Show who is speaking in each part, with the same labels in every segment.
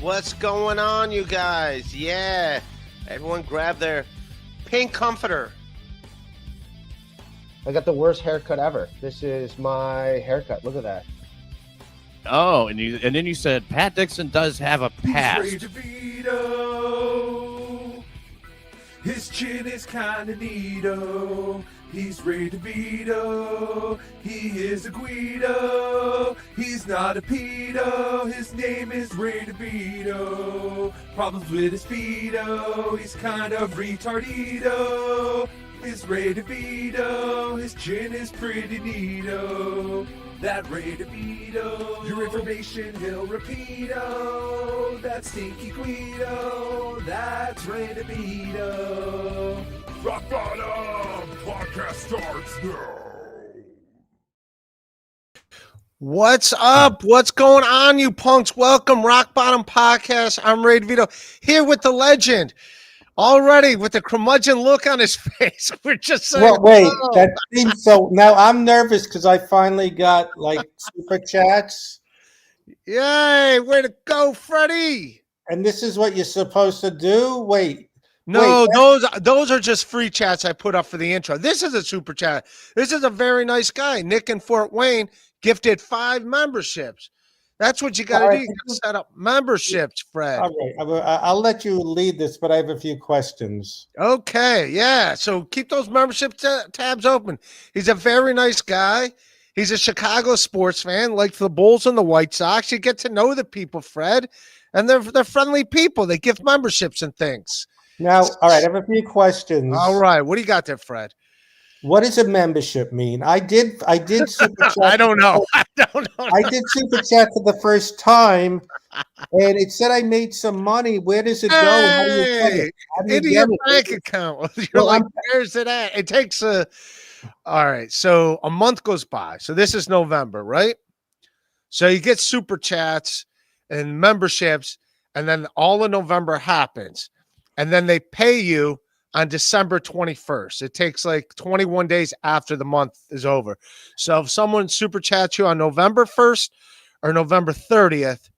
Speaker 1: What's going on, you guys? Yeah, everyone grab their pink comforter.
Speaker 2: I got the worst haircut ever. This is my haircut. Look at that.
Speaker 3: Oh, and then you said Pat Dixon does have a past.
Speaker 4: He's Ray DeVito. His chin is kinda neato. He's Ray DeVito. He is a Guido. He's not a pedo. His name is Ray DeVito. Problems with his feedo. He's kind of retardito. It's Ray DeVito. His chin is pretty neato. That Ray DeVito. Your information he'll repeat-o. That stinky Guido. That's Ray DeVito. Rock Bottom Podcast starts now.
Speaker 1: What's up? What's going on, you punks? Welcome, Rock Bottom Podcast. I'm Ray DeVito, here with the legend. Already with the curmudgeon look on his face. We're just saying,
Speaker 5: well, wait, that seems so. Now I'm nervous because I finally got like super chats.
Speaker 1: Yay, way to go, Freddie.
Speaker 5: And this is what you're supposed to do? Wait.
Speaker 1: No, those are just free chats I put up for the intro. This is a super chat. This is a very nice guy. Nick in Fort Wayne gifted 5 memberships. That's what you got to do. You got to set up memberships, Fred.
Speaker 5: All right. I'll let you lead this, but I have a few questions.
Speaker 1: Okay, yeah. So keep those membership tabs open. He's a very nice guy. He's a Chicago sports fan, like the Bulls and the White Sox. You get to know the people, Fred, and they're friendly people. They give memberships and things.
Speaker 5: Now, all right, I have a few questions.
Speaker 1: All right, what do you got there, Fred?
Speaker 5: What does a membership mean? I did super chat.
Speaker 1: I don't know. I
Speaker 5: did super chat for the first time, and it said I made some money. Where does it go? How do you get it?
Speaker 1: Into your bank account. You're like, where's it at? It takes all right. So a month goes by. So this is November, right? So you get super chats and memberships, and then all of November happens, and then they pay you on December 21st. It takes like 21 days after the month is over. So if someone super chats you on November 1st or November 30th,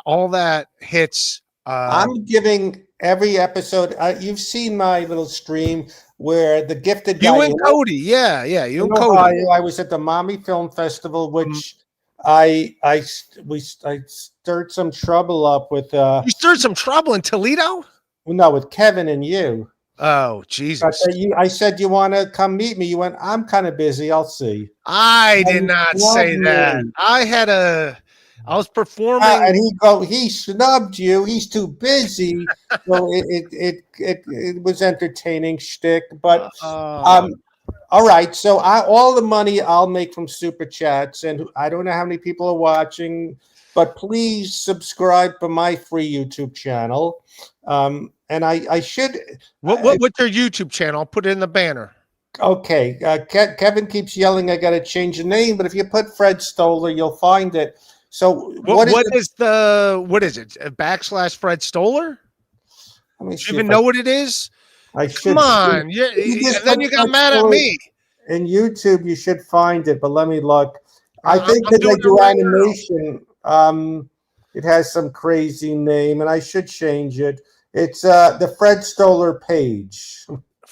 Speaker 1: all that hits.
Speaker 5: I'm giving every episode. You've seen my little stream where the gifted guy.
Speaker 1: You and Cody. Yeah. You and Cody.
Speaker 5: I was at the Mommy Film Festival, which I stirred some trouble up with.
Speaker 1: You stirred some trouble in Toledo?
Speaker 5: No, with Kevin and you.
Speaker 1: Oh, Jesus.
Speaker 5: I said, you want to come meet me? You went, I'm kind of busy. I'll see.
Speaker 1: I did not say that. I was performing.
Speaker 5: And he snubbed you. He's too busy. So it was entertaining shtick. But all right. So all the money I'll make from super chats, and I don't know how many people are watching, but please subscribe to my free YouTube channel. And I should.
Speaker 1: What's your YouTube channel? I'll put it in the banner.
Speaker 5: Okay. Kevin keeps yelling, I got to change the name, but if you put Fred Stoller, you'll find it. So what is it? / Fred Stoller?
Speaker 1: Do you even know what it is?
Speaker 5: I should.
Speaker 1: Come on. And then you got mad at me.
Speaker 5: In YouTube, you should find it, but let me look. I think that they do animation. It has some crazy name, and I should change it. It's the Fred Stoller page.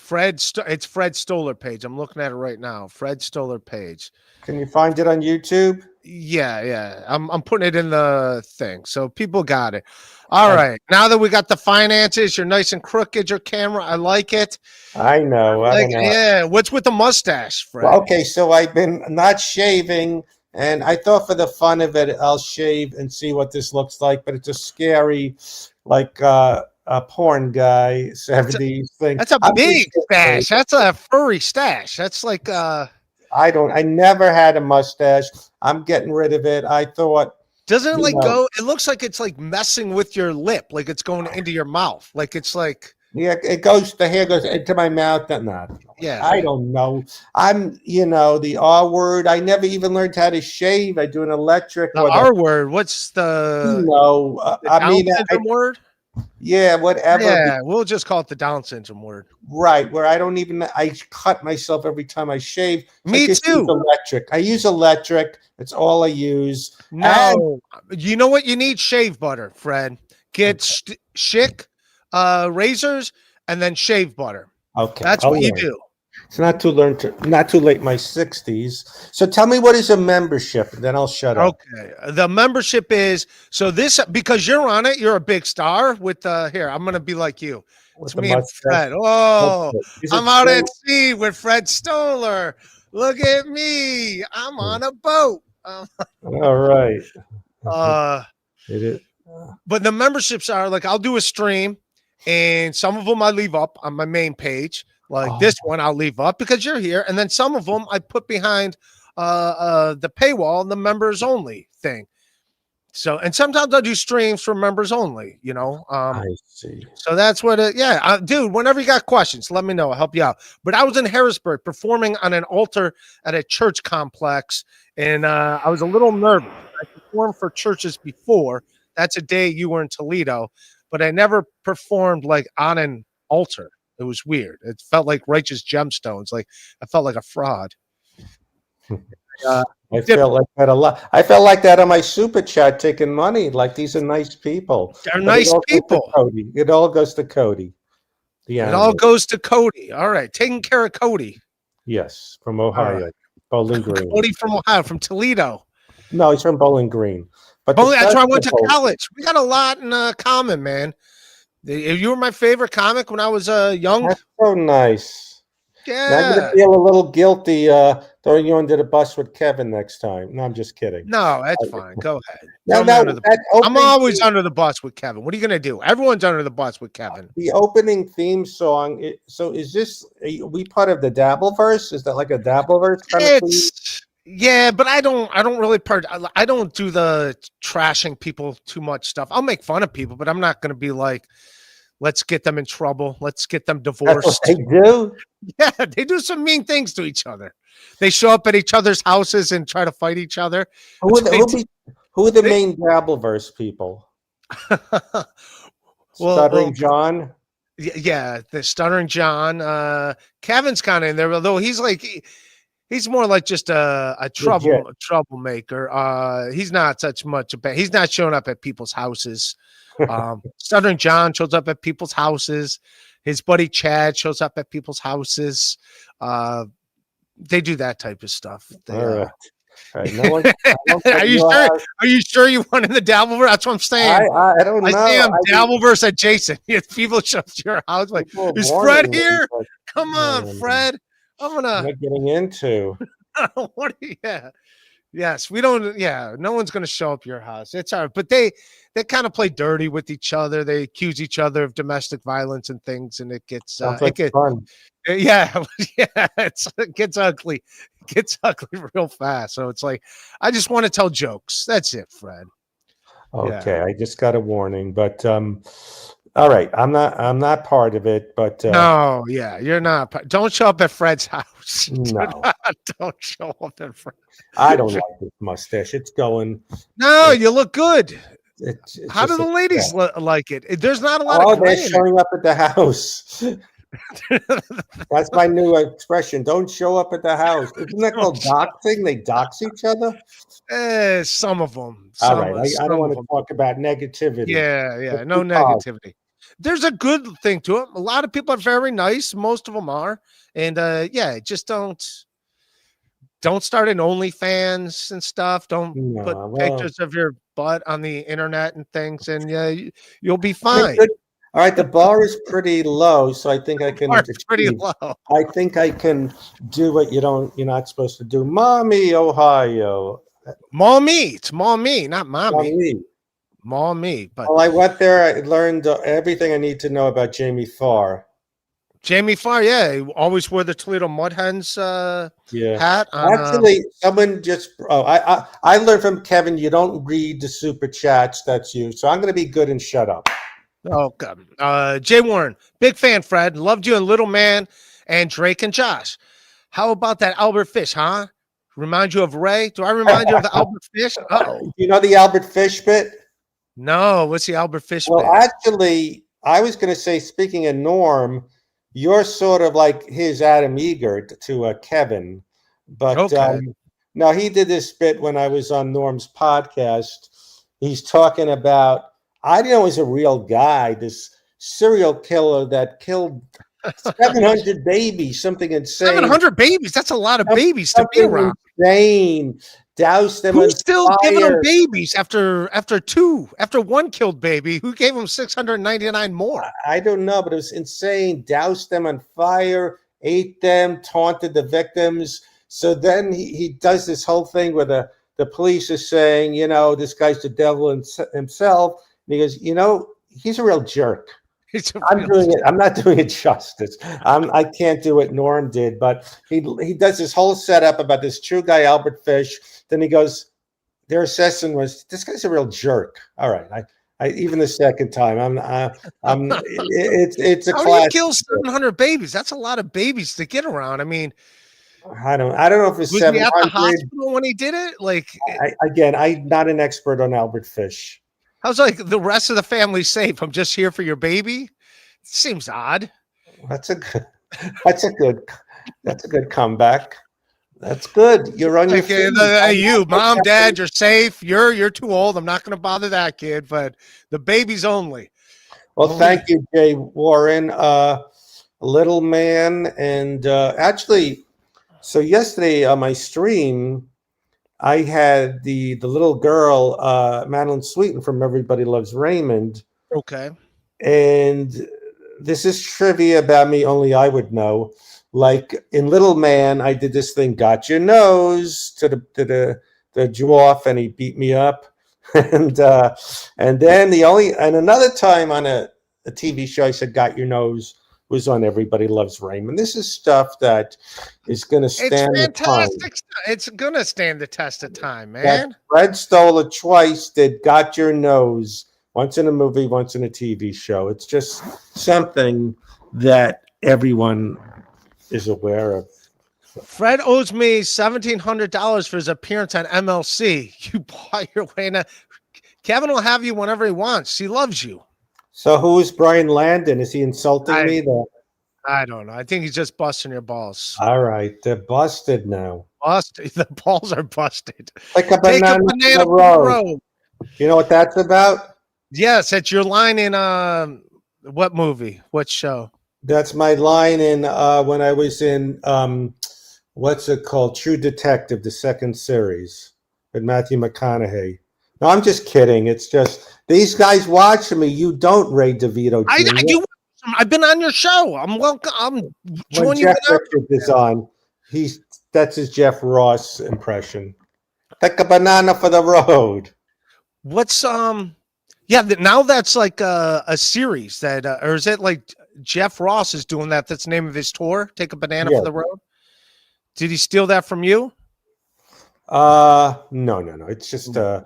Speaker 1: It's Fred Stoller page. I'm looking at it right now. Fred Stoller page.
Speaker 5: Can you find it on YouTube?
Speaker 1: Yeah. I'm putting it in the thing, so people got it. All right. Now that we got the finances, you're nice and crooked. Your camera, I like it.
Speaker 5: I know. I don't know.
Speaker 1: Yeah. What's with the mustache, Fred?
Speaker 5: Well, okay, so I've been not shaving. And I thought for the fun of it, I'll shave and see what this looks like. But it's a scary, like a porn guy, 70s thing.
Speaker 1: That's a big stash. That's a furry stash. That's like
Speaker 5: I never had a mustache. I'm getting rid of it. I thought.
Speaker 1: Doesn't it go? It looks like it's like messing with your lip, like it's going into your mouth. Like it's like.
Speaker 5: Yeah, the hair goes into my mouth. Not.
Speaker 1: Yeah.
Speaker 5: I don't know. I'm, the R word. I never even learned how to shave. I do an electric.
Speaker 1: The R word. What's the?
Speaker 5: Down
Speaker 1: syndrome word.
Speaker 5: Yeah, whatever.
Speaker 1: Yeah, we'll just call it the Down syndrome word.
Speaker 5: Right, where I cut myself every time I shave.
Speaker 1: Me too.
Speaker 5: I use electric. That's all I use.
Speaker 1: No, you know what? You need shave butter, Fred. get Schick razors, and then shave butter.
Speaker 5: Okay,
Speaker 1: That's what you do.
Speaker 5: It's not too late. My 60s. So tell me, what is a membership? And then I'll shut up.
Speaker 1: Okay. The membership is because you're on it. You're a big star. With here, I'm gonna be like you. It's me and Fred. Oh, I'm out at sea with Fred Stoller. Look at me. I'm on a boat.
Speaker 5: All right.
Speaker 1: It is. But the memberships are like, I'll do a stream, and some of them I leave up on my main page. Like this one, I'll leave up because you're here, and then some of them I put behind the paywall, the members only thing. So, and sometimes I'll do streams for members only. I
Speaker 5: see.
Speaker 1: So that's what. Dude. Whenever you got questions, let me know. I'll help you out. But I was in Harrisburg performing on an altar at a church complex, and I was a little nervous. I performed for churches before. That's a day you were in Toledo, but I never performed like on an altar. It was weird. It felt like Righteous Gemstones. Like I felt like a fraud.
Speaker 5: I felt like that a lot. I felt like that on my super chat, taking money. Like, these are nice people.
Speaker 1: They're nice people.
Speaker 5: It all goes to Cody.
Speaker 1: It all goes to Cody. All right, taking care of Cody.
Speaker 5: Yes, from Ohio, Bowling Green.
Speaker 1: Cody from Ohio, from Toledo.
Speaker 5: No, he's from Bowling Green. But
Speaker 1: that's where I went to college. We got a lot in common, man. You were my favorite comic when I was young.
Speaker 5: That's so nice.
Speaker 1: Yeah.
Speaker 5: Now I'm gonna feel a little guilty throwing you under the bus with Kevin next time. No, I'm just kidding.
Speaker 1: No, that's fine. Go ahead.
Speaker 5: I'm
Speaker 1: always under the bus with Kevin. What are you gonna do? Everyone's under the bus with Kevin.
Speaker 5: The opening theme song. So is this? Are we part of the Dabbleverse? Is that like a Dabbleverse kind of thing?
Speaker 1: Yeah, but I don't really I don't do the trashing people too much stuff. I'll make fun of people, but I'm not going to be like, let's get them in trouble. Let's get them divorced.
Speaker 5: That's what they do?
Speaker 1: Yeah, they do some mean things to each other. They show up at each other's houses and try to fight each other.
Speaker 5: Who are the main Dabbleverse people? Stuttering John?
Speaker 1: Yeah, the Stuttering John. Kevin's kind of in there, although he's like... He's more like just a troublemaker. He's not such much he's not showing up at people's houses. Stuttering John shows up at people's houses. His buddy Chad shows up at people's houses. They do that type of stuff.
Speaker 5: All right.
Speaker 1: Are you sure? Are you sure you want in the Dabbleverse? That's what I'm saying.
Speaker 5: I don't know.
Speaker 1: I say I'm Dabbleverse adjacent. If people show up to your house, like, is Fred here? Come on, Fred. I'm not
Speaker 5: getting into.
Speaker 1: Yes, we don't. Yeah, no one's gonna show up your house. It's all right, but they kind of play dirty with each other. They accuse each other of domestic violence and things, and it gets
Speaker 5: fun.
Speaker 1: Yeah, it gets ugly. It gets ugly real fast. So it's like, I just want to tell jokes. That's it, Fred.
Speaker 5: Okay, I just got a warning, but all right, I'm not part of it, but
Speaker 1: no, yeah, you're not. Don't show up at Fred's house.
Speaker 5: No,
Speaker 1: don't show up at Fred.
Speaker 5: I don't like this mustache. It's going.
Speaker 1: No, you look good. How do the ladies like it? There's not a lot of.
Speaker 5: They're showing up at the house. That's my new expression. Don't show up at the house. Isn't that called doxing? They dox each other.
Speaker 1: Some of them.
Speaker 5: All right, I don't want to talk about negativity.
Speaker 1: Yeah, no negativity. There's a good thing to it. A lot of people are very nice. Most of them are, and just don't start an OnlyFans and stuff. Don't put pictures of your butt on the internet and things, and you'll be fine.
Speaker 5: All right, the bar is pretty low, so I think I can.
Speaker 1: Pretty low.
Speaker 5: I think I can do what you're not supposed to do. Mommy, Ohio.
Speaker 1: Mommy, it's mommy, not mommy. Mommy. But
Speaker 5: I went there. I learned everything I need to know about Jamie Farr.
Speaker 1: Jamie Farr, he always wore the Toledo Mud Hens hat.
Speaker 5: Actually, someone just. I learned from Kevin. You don't read the super chats. That's you. So I'm going to be good and shut up.
Speaker 1: Oh, God. Jay Warren, big fan, Fred. Loved you and Little Man and Drake and Josh. How about that Albert Fish, huh? Remind you of Ray? Do I remind you of the Albert Fish? Uh-oh.
Speaker 5: You know the Albert Fish bit?
Speaker 1: No. What's the Albert Fish
Speaker 5: bit?
Speaker 1: Well,
Speaker 5: actually, I was going to say, speaking of Norm, you're sort of like his Adam Eager to Kevin. But no, he did this bit when I was on Norm's podcast. He's talking about, I didn't know it was a real guy. This serial killer that killed 700 babies, something insane.
Speaker 1: 700 babies. That's a lot of babies to be around.
Speaker 5: Insane. Doused them
Speaker 1: Who's
Speaker 5: on
Speaker 1: still
Speaker 5: fire.
Speaker 1: giving them babies after one killed baby? Who gave them 699 more?
Speaker 5: I don't know, but it was insane. Doused them on fire, ate them, taunted the victims. So then he does this whole thing where the police are saying, this guy's the devil himself. And he goes, he's a real jerk. I'm not doing it justice. I can't do it. Norm did, but he does this whole setup about this true guy, Albert Fish. Then he goes, their assessment was, this guy's a real jerk. All right. I even the second time, it's a
Speaker 1: How
Speaker 5: class.
Speaker 1: do you kill 700 babies? That's a lot of babies to get around. I mean,
Speaker 5: I don't know if it's
Speaker 1: was
Speaker 5: 700.
Speaker 1: He at the hospital when he did it? Like,
Speaker 5: I'm not an expert on Albert Fish.
Speaker 1: How's like the rest of the family safe? I'm just here for your baby. It seems odd.
Speaker 5: That's a good comeback. That's good. You're on your feet.
Speaker 1: You, mom, dad, you're safe. You're too old. I'm not going to bother that kid, but the baby's only.
Speaker 5: Well, thank you, Jay Warren, little man, and actually, so yesterday on my stream, I had the little girl, Madeline Sweeten from Everybody Loves Raymond.
Speaker 1: Okay. And
Speaker 5: this is trivia about me, only I would know. Like in Little Man, I did this thing, got your nose to the dwarf, and he beat me up. and then another time on a TV show, I said, got your nose, was on Everybody Loves Raymond. This is stuff that is going to stand the time.
Speaker 1: It's going to stand the test of time, man.
Speaker 5: That Fred Stoller twice did got your nose, once in a movie, once in a TV show. It's just something that everyone is aware of.
Speaker 1: Fred owes me $1,700 for his appearance on MLC. You bought your way now. Kevin will have you whenever he wants. He loves you.
Speaker 5: So who is Brian Landon? Is he insulting me?
Speaker 1: I don't know. I think he's just busting your balls.
Speaker 5: All right. They're busted now.
Speaker 1: Busted. The balls are busted.
Speaker 5: Like a banana,
Speaker 1: Take a banana from the road.
Speaker 5: You know what that's about?
Speaker 1: Yes, it's your line in what movie? What show?
Speaker 5: That's my line in when I was in what's it called? True Detective, the second series with Matthew McConaughey. No, I'm just kidding. It's just these guys watching me. You don't, Ray DeVito.
Speaker 1: I do. I've been on your show. I'm welcome. I'm
Speaker 5: when Jeff Richards is on. That's his Jeff Ross impression. Take a banana for the road.
Speaker 1: What's Yeah, now that's like a series that, or is it like Jeff Ross is doing that? That's the name of his tour. Take a banana for the road. Did he steal that from you?
Speaker 5: No. It's just an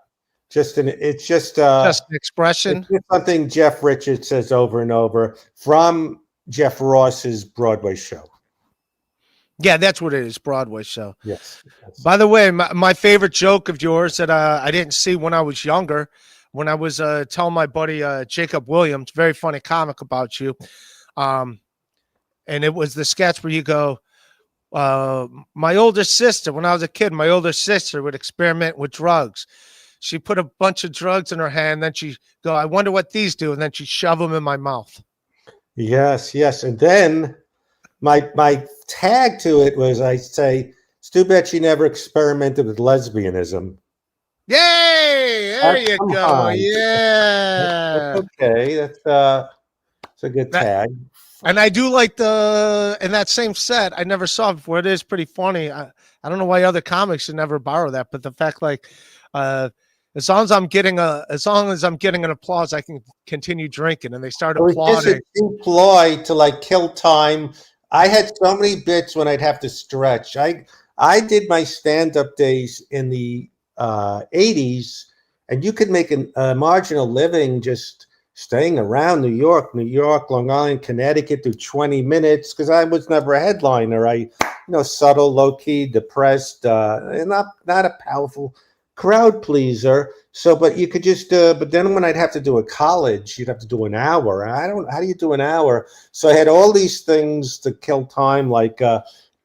Speaker 1: expression.
Speaker 5: It's just something Jeff Richards says over and over from Jeff Ross's Broadway show.
Speaker 1: Yeah, that's what it is. Broadway show.
Speaker 5: Yes.
Speaker 1: By the way, my favorite joke of yours that I didn't see when I was younger, when I was telling my buddy Jacob Williams, very funny comic about you, and it was the sketch where you go, my older sister, when I was a kid, my older sister would experiment with drugs. She put a bunch of drugs in her hand, then she go, I wonder what these do, and then she'd shove them in my mouth.
Speaker 5: Yes. And then my tag to it was, I say, it's too bad she never experimented with lesbianism.
Speaker 1: Yay! There you go. Yeah.
Speaker 5: That's okay. That's a good tag.
Speaker 1: And I do like in that same set, I never saw it before. It is pretty funny. I don't know why other comics should never borrow that, but the fact as long as I'm getting an applause, I can continue drinking. And they started applauding.
Speaker 5: It's a ploy to like kill time. I had so many bits when I'd have to stretch. I did my stand-up days in the 80s, and you could make a marginal living just staying around New York, Long Island, Connecticut through 20 minutes because I was never a headliner. Subtle, low-key, depressed, and not a powerful crowd pleaser. So, but you could just, but then when I'd have to do a college, you'd have to do an hour. How do you do an hour? So I had all these things to kill time. Like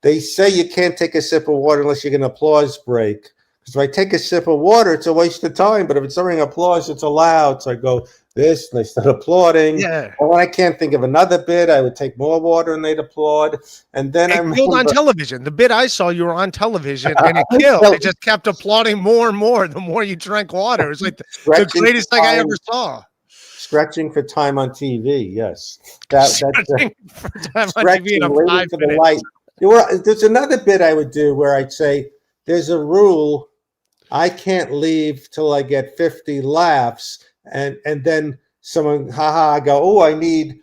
Speaker 5: they say you can't take a sip of water unless you get an applause break. Because if I take a sip of water, it's a waste of time. But if it's during applause, it's allowed. So I go, this, and they start applauding.
Speaker 1: Yeah.
Speaker 5: And when I can't think of another bit, I would take more water and they'd applaud. And then I
Speaker 1: It killed on television. The bit I saw, you were on television, and it killed. It just kept applauding more and more the more you drank water. It was like the greatest thing I ever saw.
Speaker 5: Stretching for time on TV, yes. That's
Speaker 1: Stretching for time on TV in 5 minutes.
Speaker 5: There's another bit I would do where I'd say, there's a rule, I can't leave till I get 50 laughs, and then someone, I go, oh, I need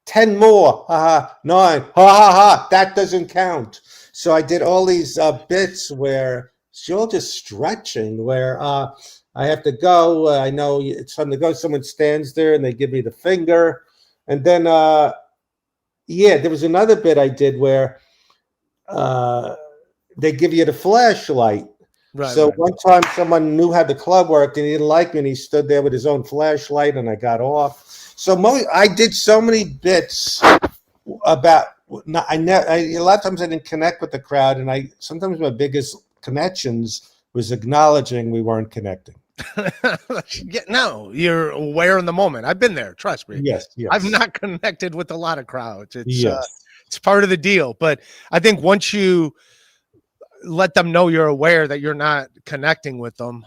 Speaker 5: 10 more, 9, that doesn't count. So I did all these bits where you're just stretching, where I have to go. I know it's time to go. Someone stands there and they give me the finger. And then, there was another bit I did where they give you the flashlight. Right, so one time someone knew how the club worked and he didn't like me and he stood there with his own flashlight and I got off. So I did so many bits about, a lot of times I didn't connect with the crowd, and sometimes my biggest connections was acknowledging we weren't connecting.
Speaker 1: No, you're aware in the moment. I've been there. Trust me.
Speaker 5: Yes.
Speaker 1: I've not connected with a lot of crowds. It's part of the deal. But I think once you let them know you're aware that you're not connecting with them,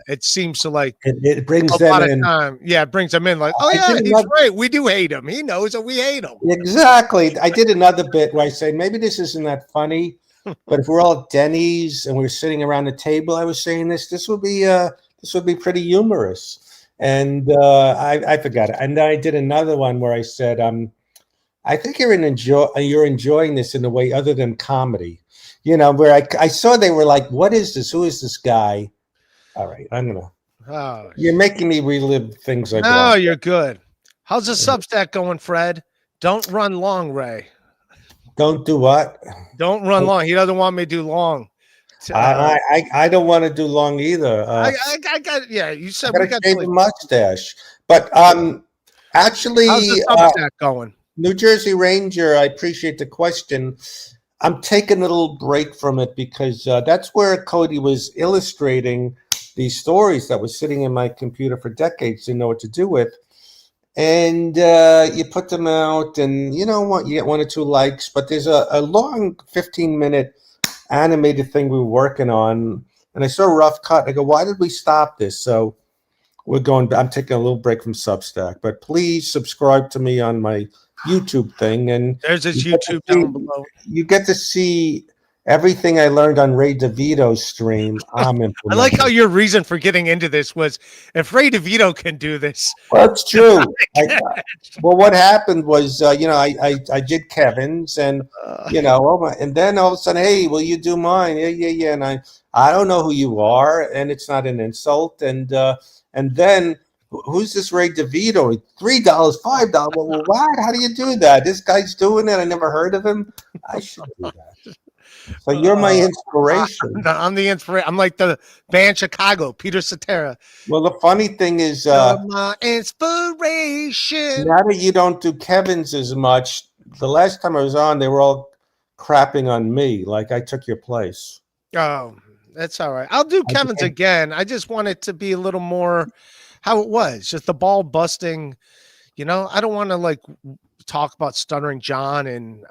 Speaker 1: it seems to like
Speaker 5: it brings
Speaker 1: a
Speaker 5: them
Speaker 1: lot
Speaker 5: in.
Speaker 1: Of time. Yeah, it brings them in like, oh yeah, he's right. We do hate him. He knows that we hate him.
Speaker 5: Exactly. I did another bit where I say maybe this isn't that funny, but if we're all at Denny's and we're sitting around the table, I was saying this would be pretty humorous. And I forgot it. And then I did another one where I said, I think you're enjoying this in a way other than comedy. You know, where I saw they were like, what is this? Who is this guy? All right, I'm gonna. Oh, you're making me relive things like that.
Speaker 1: No, you're good. How's the Substack going, Fred? Don't run long, Ray.
Speaker 5: Don't do what?
Speaker 1: Don't run long. He doesn't want me to do long.
Speaker 5: I don't want to do long either.
Speaker 1: I got you said
Speaker 5: we got to shave a mustache, but actually,
Speaker 1: how's the Substack going?
Speaker 5: New Jersey Ranger. I appreciate the question. I'm taking a little break from it because that's where Cody was illustrating these stories that was sitting in my computer for decades, didn't know what to do with. And you put them out and you know what, you get 1 or 2 likes, but there's a long 15-minute animated thing we were working on. And I saw a rough cut. I go, why did we stop this? So I'm taking a little break from Substack, but please subscribe to me on my YouTube thing, and
Speaker 1: there's this YouTube down below.
Speaker 5: You get to see everything I learned on Ray DeVito's stream. I
Speaker 1: like how your reason for getting into this was if Ray DeVito can do this.
Speaker 5: Well, that's true. Well, what happened was, I did Kevin's, and and then all of a sudden, hey, will you do mine? Yeah, and I don't know who you are, and it's not an insult, and then. Who's this Ray DeVito? $3, $5. Well, what? How do you do that? This guy's doing it. I never heard of him. I should do that. So you're my inspiration.
Speaker 1: I'm the inspiration. I'm like the band Chicago, Peter Cetera.
Speaker 5: Well, the funny thing is,
Speaker 1: my inspiration.
Speaker 5: Now that you don't do Kevin's as much, the last time I was on, they were all crapping on me, like I took your place.
Speaker 1: Oh, that's all right. I'll do Kevin's again. I just want it to be a little more. How it was, just the ball busting, I don't want to like talk about Stuttering John and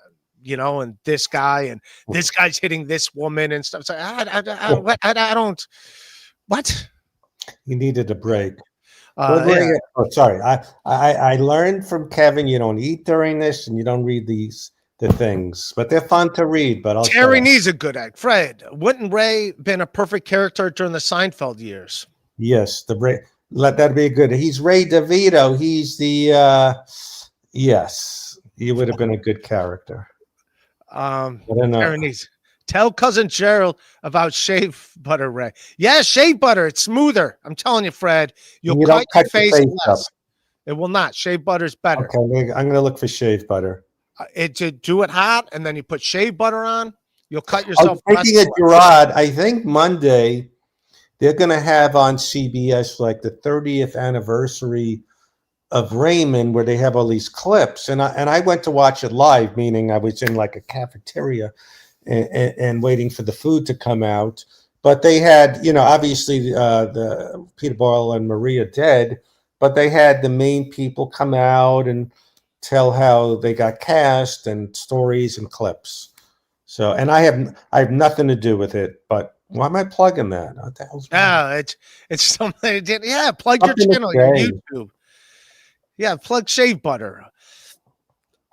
Speaker 1: and this guy and this guy's hitting this woman and stuff. So I don't. What?
Speaker 5: You needed a break. Sorry. I learned from Kevin. You don't eat during this, and you don't read the things, but they're fun to read. But
Speaker 1: Terry needs a good egg. Fred, wouldn't Ray been a perfect character during the Seinfeld years?
Speaker 5: Yes, the break. Let that be good. He's Ray DeVito. He's the yes. He would have been a good character.
Speaker 1: I don't know. Tell cousin Gerald about shave butter, Ray. Yeah, shave butter. It's smoother. I'm telling you, Fred. You'll cut your face less. It will not. Shave butter's better.
Speaker 5: Okay, I'm gonna look for shave butter.
Speaker 1: To do it hot, and then you put shave butter on. You'll cut yourself.
Speaker 5: Speaking of Gerard, I think Monday. They're going to have on CBS like the 30th anniversary of Raymond, where they have all these clips. And I went to watch it live, meaning I was in like a cafeteria and waiting for the food to come out. but they had, obviously the Peter Boyle and Maria dead, but they had the main people come out and tell how they got cast and stories and clips. So, and I have nothing to do with it, but why am I plugging that? What the hell's
Speaker 1: wrong? It's something. Yeah, plug your channel, your YouTube. Yeah, plug Shave Butter.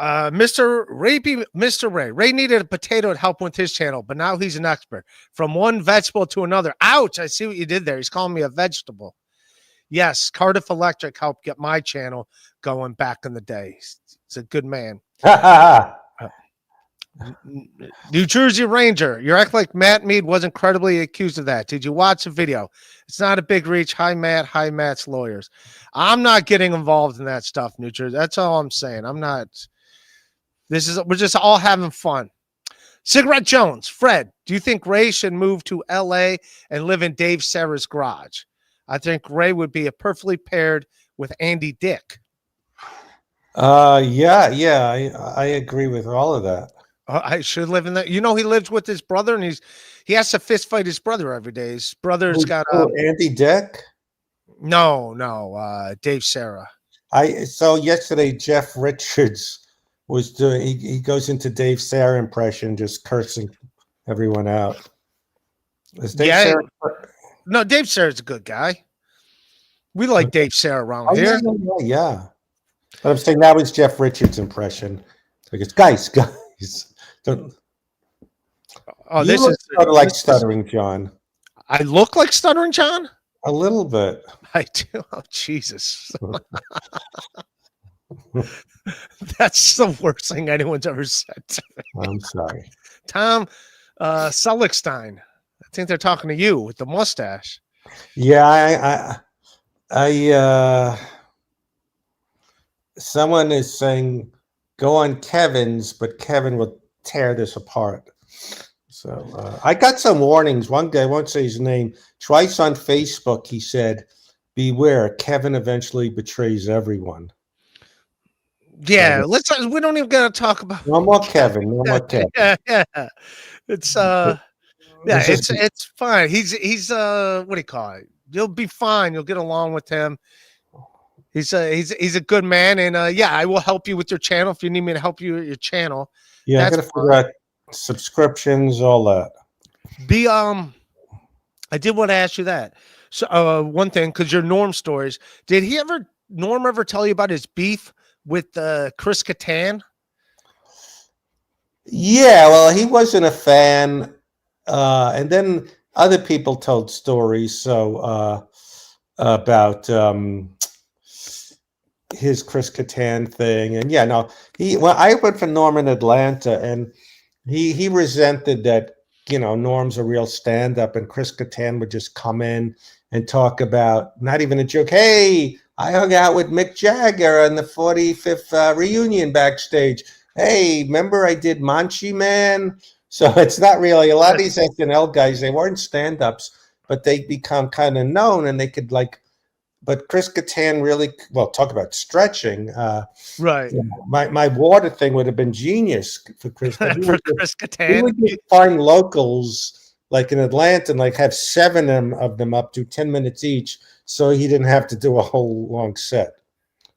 Speaker 1: Mr. Ray. Ray needed a potato to help with his channel, but now he's an expert. From one vegetable to another. Ouch! I see what you did there. He's calling me a vegetable. Yes, Cardiff Electric helped get my channel going back in the day. He's a good man. New Jersey Ranger, you act like Matt Mead was incredibly accused of that. Did you watch the video? It's not a big reach. Hi, Matt. Hi, Matt's lawyers. I'm not getting involved in that stuff, New Jersey. That's all I'm saying. I'm not. We're just all having fun. Cigarette Jones, Fred, do you think Ray should move to LA and live in Dave Sarah's garage? I think Ray would be a perfectly paired with Andy Dick.
Speaker 5: Yeah, I agree with all of that.
Speaker 1: I should live in that. He lives with his brother, and he has to fist fight his brother every day. His brother's got
Speaker 5: Andy Dick.
Speaker 1: No, Dave Sarah.
Speaker 5: I saw yesterday Jeff Richards was doing. He goes into Dave Sarah impression, just cursing everyone out. Is Dave Sarah?
Speaker 1: No, Dave Sarah's a good guy. We like Dave Sarah around here.
Speaker 5: Yeah. But I'm saying that was Jeff Richards' impression. Because guys, don't.
Speaker 1: Oh, this is
Speaker 5: sort of like Stuttering John.
Speaker 1: I look like Stuttering John?
Speaker 5: A little bit.
Speaker 1: I do. Oh, Jesus. That's the worst thing anyone's ever said to me.
Speaker 5: I'm sorry.
Speaker 1: Tom Seligstein. I think they're talking to you with the mustache.
Speaker 5: Yeah, I someone is saying go on Kevin's, but Kevin will tear this apart. So I got some warnings. One guy, I won't say his name, twice on Facebook, he said, beware, Kevin eventually betrays everyone.
Speaker 1: Yeah, we don't even gotta talk about
Speaker 5: no more Kevin. No more Kevin.
Speaker 1: Yeah. It's it's fine. He's what do you call it? You'll be fine. You'll get along with him. He's a good man, and I will help you with your channel if you need me to help you with your channel.
Speaker 5: Yeah, I gotta figure out subscriptions, all that.
Speaker 1: I did want to ask you that. So one thing, because your Norm stories, did Norm ever tell you about his beef with Chris Kattan?
Speaker 5: Yeah, well, he wasn't a fan, and then other people told stories. So about his Chris Kattan thing, and I went for Norm in Atlanta, and he resented that Norm's a real stand-up, and Chris Kattan would just come in and talk about not even a joke. Hey, I hung out with Mick Jagger on the 45th reunion backstage. Hey, remember I did Manchi Man? So it's not really, a lot of these SNL guys, they weren't stand-ups, but they become kind of known, and they could but Chris Kattan really, talk about stretching.
Speaker 1: Right.
Speaker 5: My water thing would have been genius for Chris.
Speaker 1: For Chris Kattan.
Speaker 5: He would find locals like in Atlanta and have 7 of them up to 10 minutes each, so he didn't have to do a whole long set.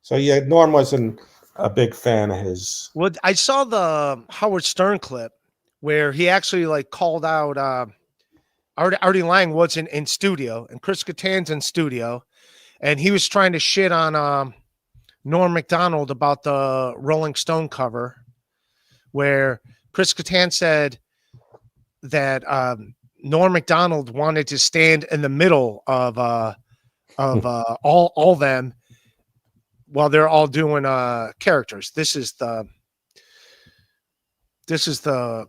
Speaker 5: So yeah, Norm wasn't a big fan of his.
Speaker 1: Well, I saw the Howard Stern clip where he actually called out Artie Lang was in studio, and Chris Kattan's in studio, and he was trying to shit on Norm Macdonald about the Rolling Stone cover, where Chris Kattan said that Norm Macdonald wanted to stand in the middle of all them while they're all doing characters. This is the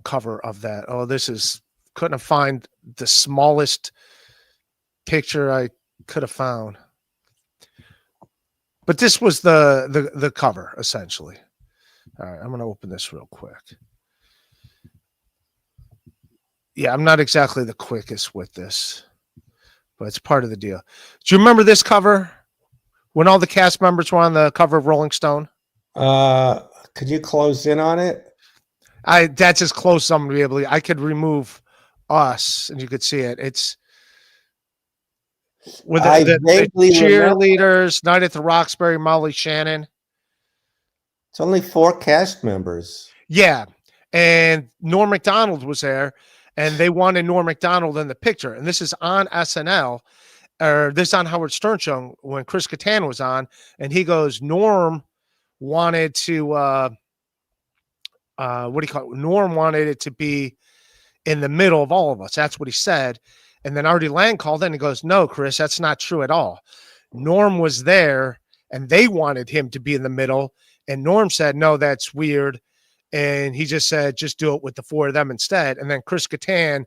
Speaker 1: cover of that. Oh, couldn't find the smallest picture I could have found. But this was the cover, essentially. All right, I'm going to open this real quick. Yeah, I'm not exactly the quickest with this, but it's part of the deal. Do you remember this cover when all the cast members were on the cover of Rolling Stone?
Speaker 5: Could you close in on it?
Speaker 1: That's as close as I'm going to be able to. I could remove Us, and you could see it. It's with
Speaker 5: I
Speaker 1: the
Speaker 5: vaguely remember.
Speaker 1: cheerleaders, Night at the Roxbury, Molly Shannon.
Speaker 5: It's only 4 cast members.
Speaker 1: Yeah. And Norm Macdonald was there, and they wanted Norm Macdonald in the picture. And this is on SNL, or this on Howard Stern show when Chris Kattan was on, and he goes, Norm wanted to what do you call it? Norm wanted it to be in the middle of all of us. That's what he said. And then Artie Lang called in and goes, no, Chris, that's not true at all. Norm was there and they wanted him to be in the middle. And Norm said, no, that's weird. And he just said, just do it with the 4 of them instead. And then Chris Kattan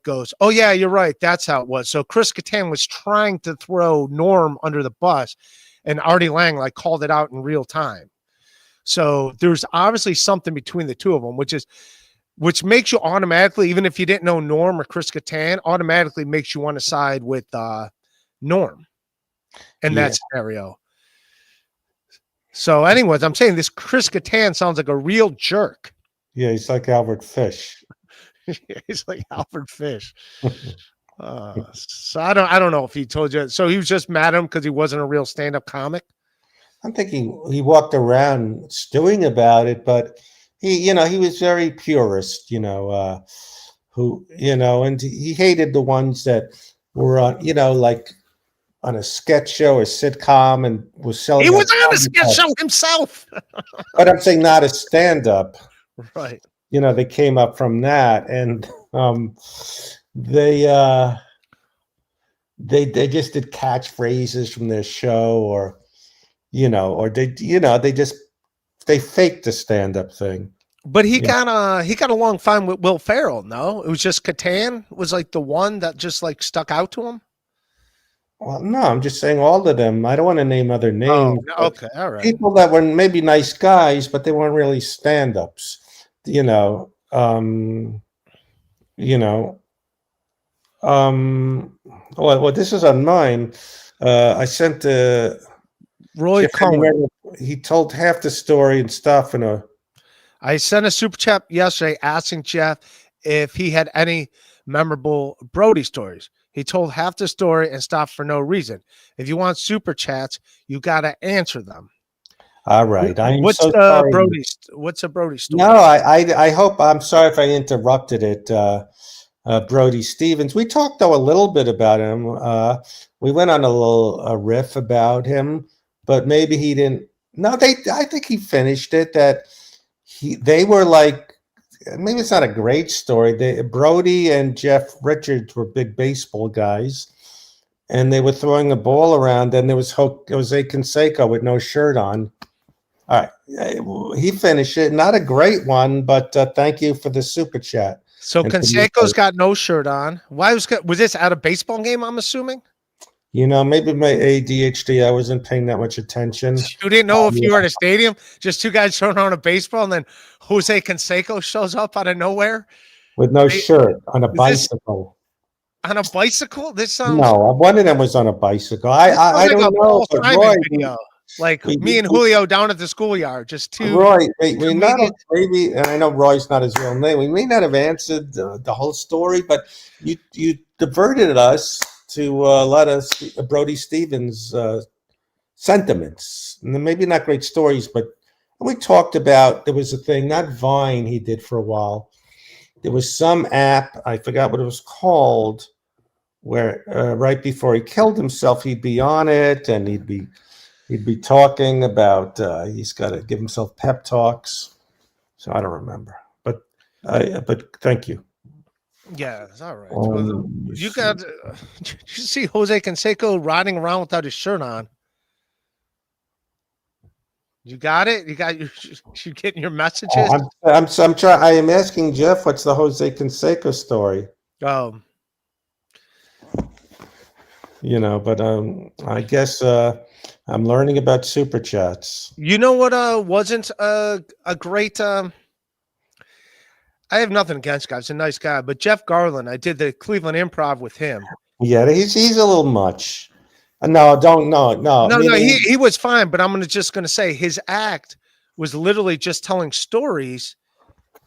Speaker 1: goes, oh yeah, you're right. That's how it was. So Chris Kattan was trying to throw Norm under the bus, and Artie Lang called it out in real time. So there's obviously something between the two of them, which makes you automatically, even if you didn't know Norm or Chris Kattan, automatically makes you want to side with Norm in that scenario. So anyways, I'm saying this Chris Kattan sounds like a real jerk.
Speaker 5: Yeah, he's like Albert Fish.
Speaker 1: He's like Alfred Fish. So I don't know if he told you. So he was just mad at him because he wasn't a real stand-up comic.
Speaker 5: I'm thinking he walked around stewing about it, but he was very purist, who, and he hated the ones that were on, like on a sketch show or sitcom and was selling.
Speaker 1: He was on a sketch show himself.
Speaker 5: But I'm saying not a stand-up.
Speaker 1: Right.
Speaker 5: They came up from that, and they just did catchphrases from their show, or they faked the stand-up thing.
Speaker 1: But he got along fine with Will Ferrell. No, it was just Kattan was the one that just stuck out to him.
Speaker 5: Well, no, I'm just saying all of them. I don't want to name other names.
Speaker 1: Oh, okay, all right.
Speaker 5: People that were maybe nice guys, but they weren't really stand-ups. Well, this is on mine. I sent
Speaker 1: Roy Cohen.
Speaker 5: He told half the story and stuff.
Speaker 1: I sent a super chat yesterday asking Jeff if he had any memorable Brody stories. He told half the story and stopped for no reason. If you want super chats, you got to answer them.
Speaker 5: All right.
Speaker 1: What's a Brody story?
Speaker 5: No, I hope. I'm sorry if I interrupted it. Brody Stevens. We talked though a little bit about him. We went on a little riff about him, but maybe he didn't. No, I think he finished it. That they were maybe it's not a great story. Brody and Jeff Richards were big baseball guys, and they were throwing a ball around. And there was Jose Canseco with no shirt on. All right, he finished it. Not a great one, but thank you for the super chat.
Speaker 1: So Canseco's got no shirt on. Why was this at a baseball game? I'm assuming.
Speaker 5: Maybe my ADHD. I wasn't paying that much attention.
Speaker 1: You didn't know if you were at a stadium, just two guys throwing on a baseball, and then Jose Canseco shows up out of nowhere
Speaker 5: with no shirt on a bicycle.
Speaker 1: On a bicycle? This sounds.
Speaker 5: No, one of them was on a bicycle. I don't know.
Speaker 1: Roy, video. Me and Julio down at the schoolyard, just two.
Speaker 5: Roy, maybe, and I know Roy's not his real name. We may not have answered the whole story, but you diverted us to a lot of Brody Stevens sentiments. And maybe not great stories, but we talked about, there was a thing, not Vine he did for a while. There was some app, I forgot what it was called, where right before he killed himself, he'd be on it and he'd be talking about he's got to give himself pep talks. So I don't remember, but thank you.
Speaker 1: Yeah, it's all right. You got. Did you see Jose Canseco riding around without his shirt on? You got it. You getting your messages?
Speaker 5: I'm trying. I am asking Jeff, what's the Jose Canseco story?
Speaker 1: Oh.
Speaker 5: But I guess I'm learning about super chats.
Speaker 1: You know what? Wasn't a great. I have nothing against guys. He's a nice guy, but Jeff Garland, I did the Cleveland Improv with him.
Speaker 5: Yeah, he's a little much. No, don't no.
Speaker 1: He was fine, but I'm just gonna say his act was literally just telling stories,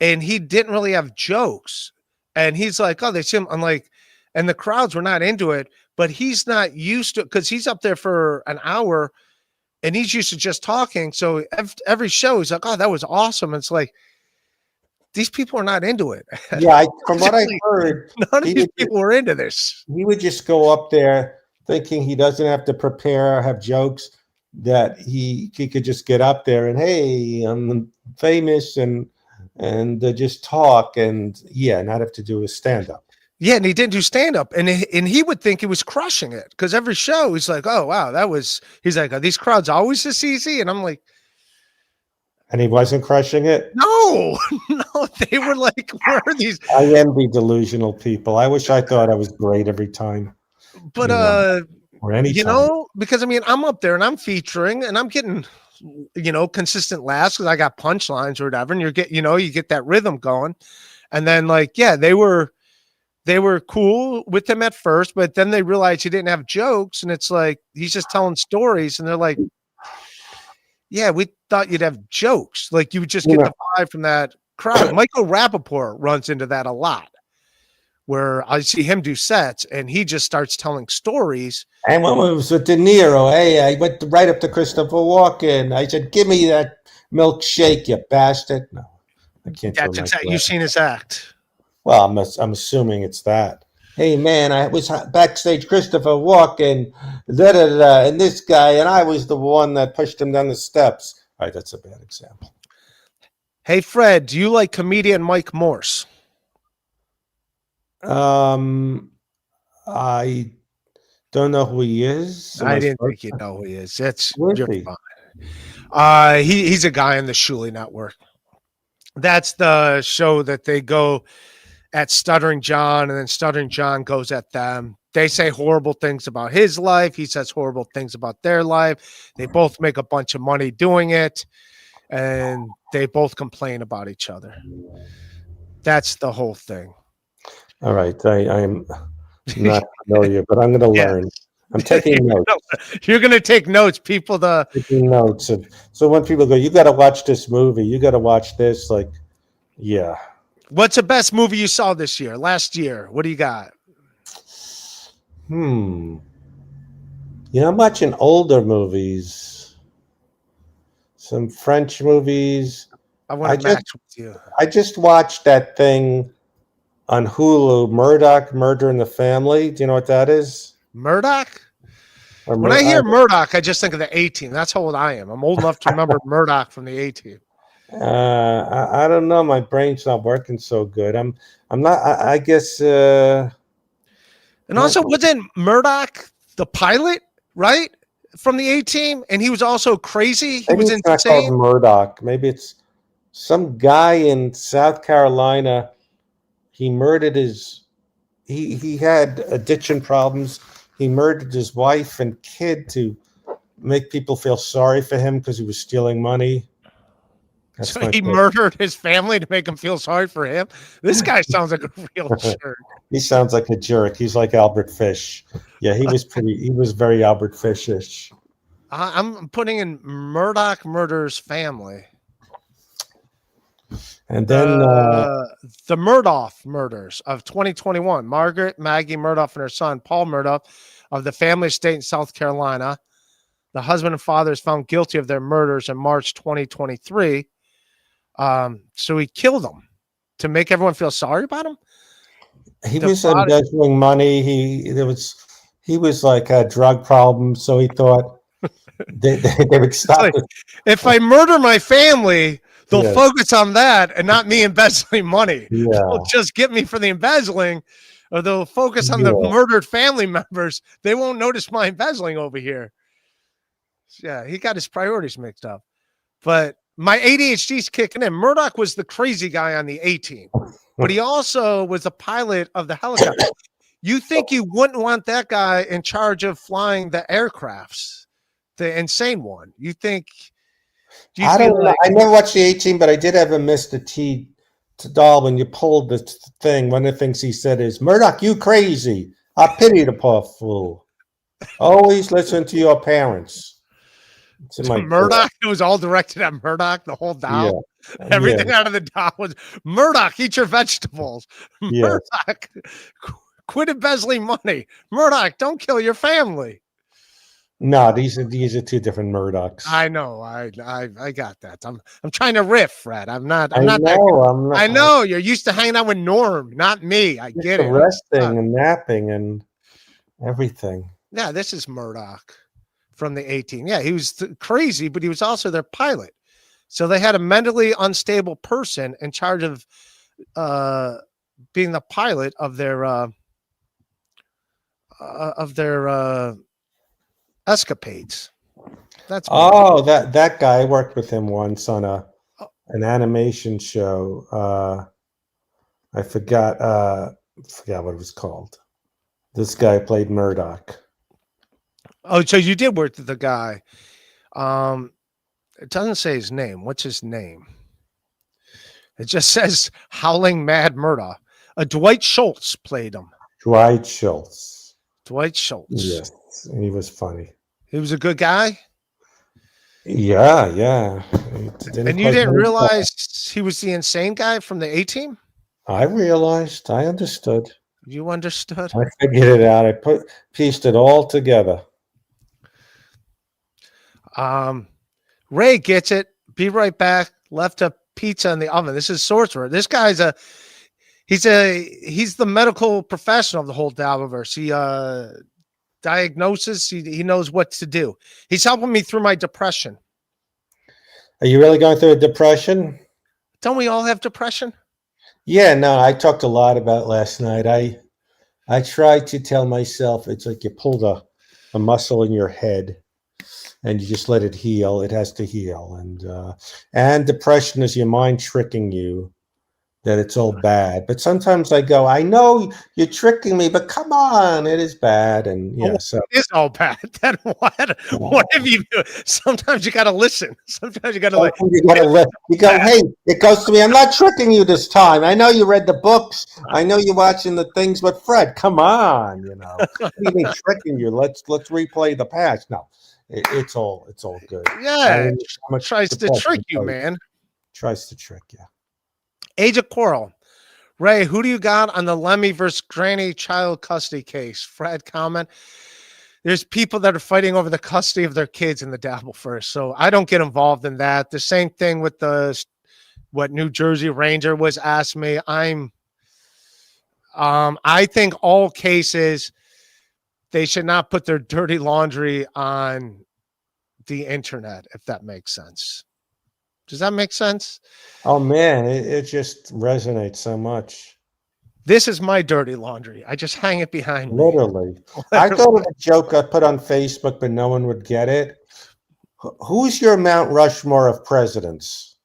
Speaker 1: and he didn't really have jokes. And he's like, oh, they see him. I'm like, and the crowds were not into it, but he's not used to, because he's up there for an hour and he's used to just talking. So every show he's like, oh, that was awesome. It's like, these people are not into it.
Speaker 5: Yeah, from what I heard,
Speaker 1: none of these people were into this.
Speaker 5: He would just go up there thinking he doesn't have to prepare, have jokes, that he could just get up there and, hey, I'm famous, and just talk, and not have to do a stand-up.
Speaker 1: Yeah, and he didn't do stand-up, and he would think he was crushing it, because every show he's like, oh, wow, he's like, are these crowds always this easy? And I'm like,
Speaker 5: and he wasn't crushing it?
Speaker 1: No, they were like, where are these?
Speaker 5: I envy delusional people. I wish I thought I was great every time.
Speaker 1: But,
Speaker 5: or any
Speaker 1: you
Speaker 5: time.
Speaker 1: know, because I mean, I'm up there and I'm featuring and I'm getting, consistent laughs because I got punchlines or whatever. And you get that rhythm going. And then they were cool with him at first, but then they realized he didn't have jokes. And it's like, he's just telling stories. And they're like, yeah, we thought you'd have jokes. Like you would just get the vibe from that crowd. Michael Rappaport runs into that a lot, where I see him do sets and he just starts telling stories. And
Speaker 5: when it was with De Niro, hey, I went right up to Christopher Walken. I said, give me that milkshake, you bastard. No, I can't.
Speaker 1: That's exactly. You've seen his act.
Speaker 5: Well, I'm assuming it's that. Hey, man, I was backstage Christopher Walken, and this guy, and I was the one that pushed him down the steps. All right, that's a bad example.
Speaker 1: Hey, Fred, do you like comedian Mike Morse?
Speaker 5: I don't know who he is.
Speaker 1: I didn't think you know who he is. You're fine. He's a guy on the Shuley Network. That's the show that they go at Stuttering John, and then Stuttering John goes at them. They say horrible things about his life. He says horrible things about their life. They both make a bunch of money doing it, and they both complain about each other. That's the whole thing.
Speaker 5: All right. I'm not familiar, but I'm going to learn. I'm taking notes.
Speaker 1: You're going to take notes, people.
Speaker 5: Taking notes. So when people go, you got to watch this movie, you got to watch this, yeah.
Speaker 1: What's the best movie you saw this year, last year? What do you got?
Speaker 5: I'm watching older movies, some French movies.
Speaker 1: I want to match with you.
Speaker 5: I just watched that thing on Hulu, Murdoch, Murder in the Family. Do you know what that is?
Speaker 1: Murdoch? When I hear Murdoch, I just think of the A-Team. That's how old I am. I'm old enough to remember Murdoch from the A-Team.
Speaker 5: I don't know. My brain's not working so good. I'm not. I guess. And
Speaker 1: also, wasn't Murdoch the pilot, right, from the A-Team? And he was also crazy. He was insane. It's not called
Speaker 5: Murdoch. Maybe it's some guy in South Carolina. He murdered his. He had addiction problems. He murdered his wife and kid to make people feel sorry for him because he was stealing money.
Speaker 1: So he murdered his family to make him feel sorry for him. This guy sounds like a real jerk.
Speaker 5: He sounds like a jerk. He's like Albert Fish. Yeah, he was very Albert Fish-ish.
Speaker 1: I'm putting in Murdoch murders family.
Speaker 5: And then
Speaker 1: the Murdoch murders of 2021. Margaret Maggie Murdoch and her son Paul Murdoch of the family estate in South Carolina. The husband and father is found guilty of their murders in March 2023. So he killed them to make everyone feel sorry about him.
Speaker 5: He was embezzling money. He was like a drug problem, so he thought they would stop it.
Speaker 1: If I murder my family, they'll focus on that and not me embezzling money.
Speaker 5: Yeah.
Speaker 1: They'll just get me for the embezzling, or they'll focus on the murdered family members. They won't notice my embezzling over here. Yeah, he got his priorities mixed up. But my ADHD's kicking in. Murdoch was the crazy guy on the A-Team, but he also was the pilot of the helicopter. You think you wouldn't want that guy in charge of flying the aircrafts, the insane one? You think?
Speaker 5: I don't know. I never watched the A-Team, but I did have a Mr. T doll when you pulled the thing. One of the things he said is, "Murdoch, you crazy. I pity the poor fool. Always listen to your parents." It's in my
Speaker 1: Murdoch. It was all directed at Murdoch. The whole doll.
Speaker 5: Yeah.
Speaker 1: Everything out of the doll was Murdoch. Eat your vegetables.
Speaker 5: Yes.
Speaker 1: Murdoch. Quit embezzling money. Murdoch. Don't kill your family.
Speaker 5: No, these are two different Murdochs.
Speaker 1: I know. I got that. I'm trying to riff, Fred. I'm not.
Speaker 5: I'm not.
Speaker 1: I know you're used to hanging out with Norm, not me. I get it.
Speaker 5: Resting and napping and everything.
Speaker 1: Yeah, this is Murdoch from the 18. Yeah, he was crazy, but he was also their pilot. So they had a mentally unstable person in charge of being the pilot of their escapades. That's
Speaker 5: that guy. I worked with him once on an animation show. I forgot what it was called. This guy played Murdoch.
Speaker 1: Oh, so you did work with the guy. It doesn't say his name. What's his name? It just says Howling Mad Murdoch. Dwight Schultz played him.
Speaker 5: Dwight Schultz.
Speaker 1: Yes,
Speaker 5: and he was funny.
Speaker 1: He was a good guy.
Speaker 5: Yeah.
Speaker 1: And you didn't realize he was the insane guy from the A-Team?
Speaker 5: I realized. I understood.
Speaker 1: You understood?
Speaker 5: I figured it out. I pieced it all together.
Speaker 1: Ray gets it. Be right back. Left a pizza in the oven. This is Sorcerer. This guy's he's the medical professional of the whole Dabbleverse. He diagnoses. He knows what to do. He's helping me through my depression.
Speaker 5: Are you really going through a depression?
Speaker 1: Don't we all have depression?
Speaker 5: Yeah, no, I talked a lot about last night. I tried to tell myself it's like you pulled a muscle in your head and you just let it heal. It has to heal. And depression is your mind tricking you that it's all bad. But sometimes I go, I know you're tricking me, but come on, it is bad. And yeah, so
Speaker 1: it's all bad. Then what have you do? Sometimes you gotta listen. Sometimes you gotta
Speaker 5: you go, hey, it goes to me. I'm not tricking you this time. I know you read the books. I know you're watching the things, but Fred, come on, even tricking you. Let's replay the past. No, it's all good.
Speaker 1: Yeah, it tries to trick you, man.
Speaker 5: Tries to trick you.
Speaker 1: Age of Quarrel. Ray, who do you got on the Lemmy versus Granny child custody case? Fred, comment. There's people that are fighting over the custody of their kids in the Dabbleverse, so I don't get involved in that. The same thing with what New Jersey Ranger was asked me. I think all cases, they should not put their dirty laundry on the internet, if that makes sense. Does that make sense?
Speaker 5: Oh, man, it just resonates so much.
Speaker 1: This is my dirty laundry. I just hang it behind me.
Speaker 5: Literally. I thought of a joke I put on Facebook, but no one would get it. Who's your Mount Rushmore of presidents?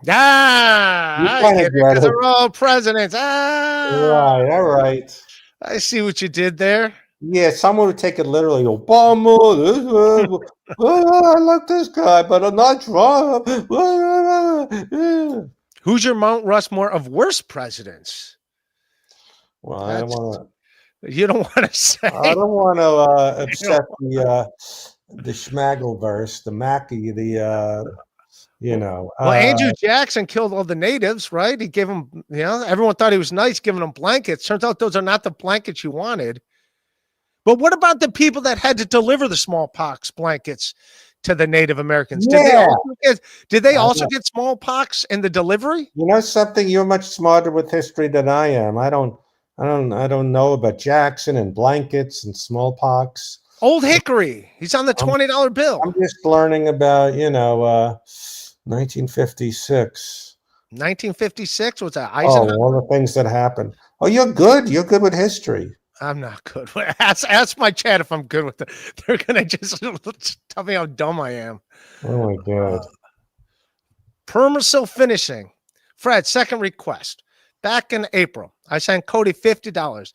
Speaker 1: I get it, because they're all presidents.
Speaker 5: Right, all right.
Speaker 1: I see what you did there.
Speaker 5: Yeah, someone would take it literally. Obama, I like this guy, but I'm not Trump.
Speaker 1: Who's your Mount Rushmore of worst presidents?
Speaker 5: Well, I don't want
Speaker 1: to. You don't want to say.
Speaker 5: I don't want to upset the Schmaggleverse, the Mackey,
Speaker 1: Well, Andrew Jackson killed all the natives, right? He gave them, everyone thought he was nice, giving them blankets. Turns out those are not the blankets you wanted. But what about the people that had to deliver the smallpox blankets to the Native Americans?
Speaker 5: Yeah.
Speaker 1: Did they also get smallpox in the delivery?
Speaker 5: You know something? You're much smarter with history than I am. I don't know about Jackson and blankets and smallpox.
Speaker 1: Old Hickory. He's on the $20 bill.
Speaker 5: I'm just learning about, 1956.
Speaker 1: 1956? What's that? Eisenhower?
Speaker 5: Oh, all the things that happened. Oh, you're good. You're good with history.
Speaker 1: I'm not good. Ask my chat if I'm good with it. They're gonna just tell me how dumb I am.
Speaker 5: Oh my god.
Speaker 1: Permasil Finishing. Fred, second request. Back in April, I sent Cody $50.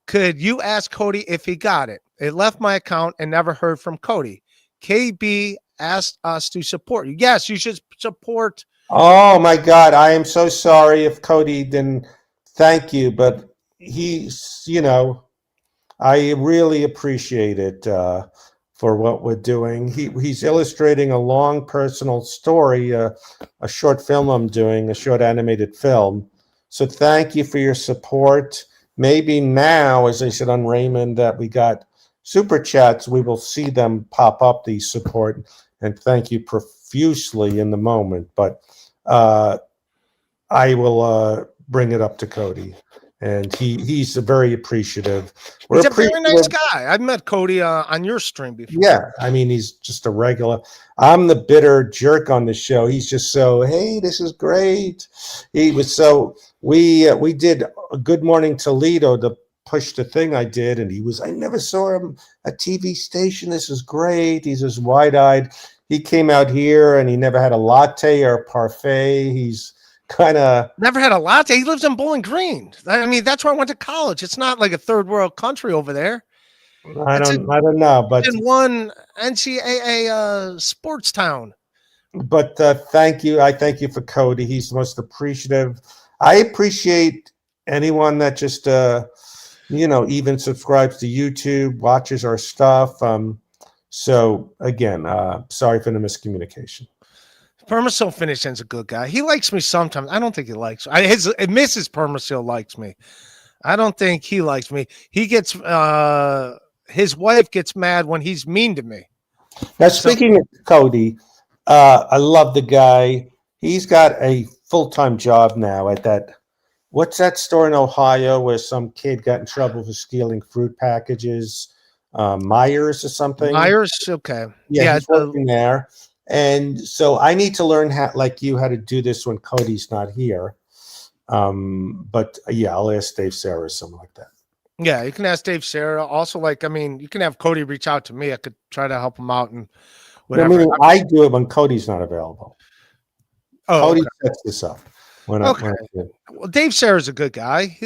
Speaker 1: Could you ask Cody if he got it? It left my account and never heard from Cody. KB asked us to support you. Yes, you should support.
Speaker 5: Oh my God. I am so sorry if Cody didn't thank you, but he's, I really appreciate it. for what we're doing. He's illustrating a long personal story, a short film I'm doing, a short animated film. So thank you for your support. Maybe now, as I said on Raymond, that we got super chats, we will see them pop up, these support, and thank you profusely in the moment. But I will bring it up to Cody, and he's very appreciative.
Speaker 1: He's a very nice guy. I've met Cody on your stream before.
Speaker 5: Yeah, I mean, he's just a regular. I'm the bitter jerk on the show. He's just so, hey, this is great. He was so, we did a Good Morning Toledo to push the thing I did, and I never saw him at TV station. This is great. He's just wide-eyed. He came out here, and he never had a latte or a parfait. He's kind of
Speaker 1: never had a latte. He lives in Bowling Green. I mean, that's where I went to college. It's not like a third world country over there.
Speaker 5: I don't know, but
Speaker 1: in one NCAA sports town.
Speaker 5: But thank you. I thank you for Cody. He's the most appreciative. I appreciate anyone that just even subscribes to YouTube, watches our stuff. So again, sorry for the miscommunication.
Speaker 1: Permasil Finishing's a good guy. He likes me sometimes. I don't think he likes me. Mrs. Permasil likes me. I don't think he likes me. He gets his wife gets mad when he's mean to me.
Speaker 5: Now, speaking of Cody, I love the guy. He's got a full-time job now at what's that store in Ohio where some kid got in trouble for stealing fruit packages? Myers or something?
Speaker 1: Myers? Okay.
Speaker 5: Yeah, he's working there. And so I need to learn how to do this when Cody's not here. But yeah, I'll ask Dave Sarah or something like that.
Speaker 1: Yeah, you can ask Dave Sarah. Also, you can have Cody reach out to me. I could try to help him out and whatever.
Speaker 5: I mean, I do it when Cody's not available.
Speaker 1: Oh,
Speaker 5: Cody sets this up. When I
Speaker 1: well, Dave Sarah's a good guy.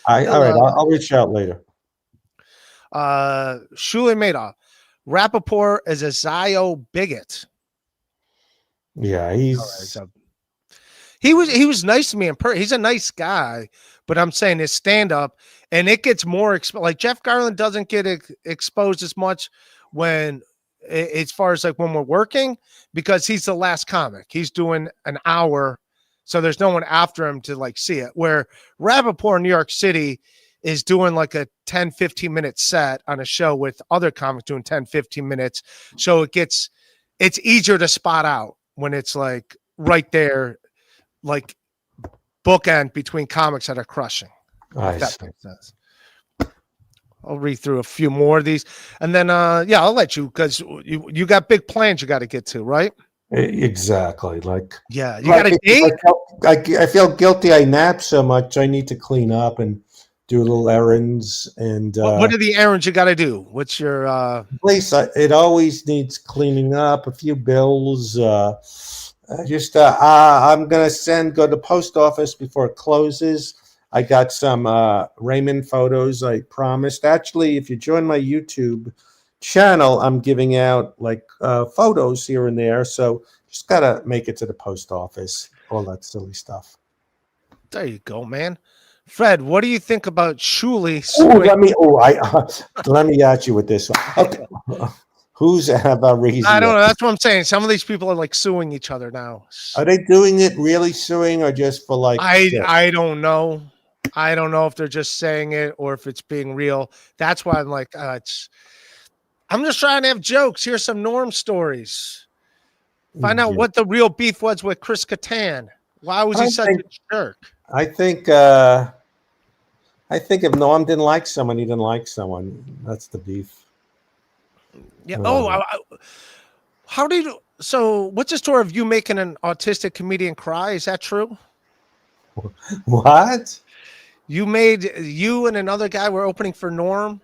Speaker 5: All right, I'll reach out later.
Speaker 1: Shuli Madoff. Rappaport is a Zio bigot.
Speaker 5: Yeah,
Speaker 1: he was nice to me in person. He's a nice guy, but I'm saying his stand-up, and it gets more like Jeff Garland doesn't get exposed as much when as far as when we're working, because he's the last comic. He's doing an hour, so there's no one after him to see it. Where Rappaport in New York City is doing a 10-15 minute set on a show with other comics doing 10-15 minutes, so it's easier to spot out when it's right there, bookend between comics that are crushing. That makes sense. I'll read through a few more of these, and then I'll let you, because you got big plans you got to get to, right?
Speaker 5: Exactly.
Speaker 1: You got a date.
Speaker 5: I feel guilty. I nap so much. I need to clean up and do little errands. And
Speaker 1: what are the errands you got to do? What's your
Speaker 5: place? It always needs cleaning up. A few bills. I'm gonna go to the post office before it closes. I got some Raymond photos I promised. Actually, if you join my YouTube channel, I'm giving out photos here and there. So just gotta make it to the post office. All that silly stuff.
Speaker 1: There you go, man. Fred, what do you think about Shuli?
Speaker 5: Let me ask you with this one. Okay. Who's have a reason?
Speaker 1: I don't know. That's what I'm saying. Some of these people are suing each other now.
Speaker 5: Are they doing it really suing, or just for
Speaker 1: I don't know. I don't know if they're just saying it or if it's being real. That's why I'm I'm just trying to have jokes. Here's some Norm stories. Find out what the real beef was with Chris Kattan. Why was he such a jerk?
Speaker 5: I think if Norm didn't like someone, he didn't like someone. That's the beef.
Speaker 1: Yeah. So what's the story of you making an autistic comedian cry? Is that true?
Speaker 5: What?
Speaker 1: You and another guy were opening for Norm,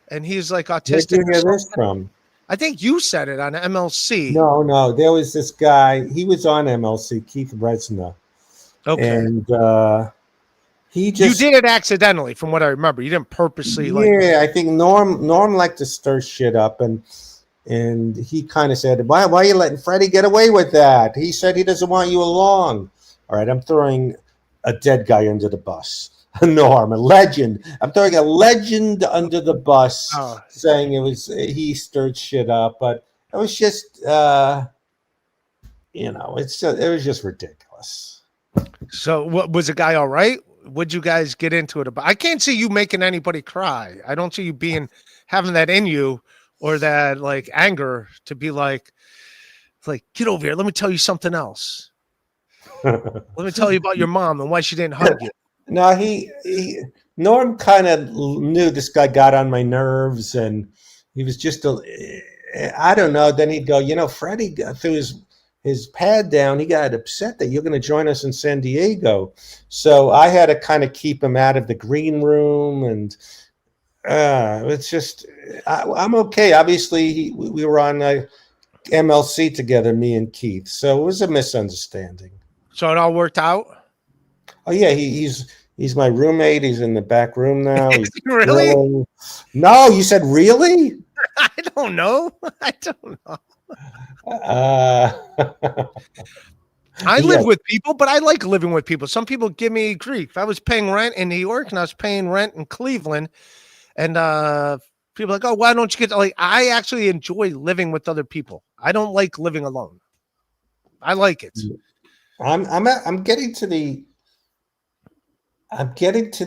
Speaker 1: and he's autistic.
Speaker 5: Where did you hear this from?
Speaker 1: I think you said it on MLC.
Speaker 5: No. There was this guy. He was on MLC, Keith Resner.
Speaker 1: Okay.
Speaker 5: And you
Speaker 1: did it accidentally, from what I remember. You didn't purposely.
Speaker 5: I think Norm liked to stir shit up, and he kind of said, "Why are you letting Freddie get away with that?" He said he doesn't want you along. All right, I'm throwing a dead guy under the bus. Norm, a legend. I'm throwing a legend under the bus,
Speaker 1: Oh.
Speaker 5: saying it was he stirred shit up, but it was just, it was just ridiculous.
Speaker 1: So, what was the guy all right? Would you guys get into it about? I can't see you making anybody cry. I don't see you having that in you, or that like anger to be like get over here. Let me tell you something else. Let me tell you about your mom and why she didn't hug you.
Speaker 5: No, Norm kind of knew this guy got on my nerves, and he was just I don't know. Then he'd go, Freddie threw his pad down. He got upset that you're going to join us in San Diego. So I had to kind of keep him out of the green room, and it's just I'm okay. Obviously, we were on MLC together, me and Keith. So it was a misunderstanding.
Speaker 1: So it all worked out.
Speaker 5: Oh yeah, he's my roommate. He's in the back room now. He's
Speaker 1: really?
Speaker 5: Grilling. No, you said really?
Speaker 1: I don't know. I don't know. I live with people, but I like living with people. Some people give me grief. I was paying rent in New York and I was paying rent in Cleveland, and people are like, oh, why don't you get I actually enjoy living with other people. I don't like living alone. I like it.
Speaker 5: I'm getting to the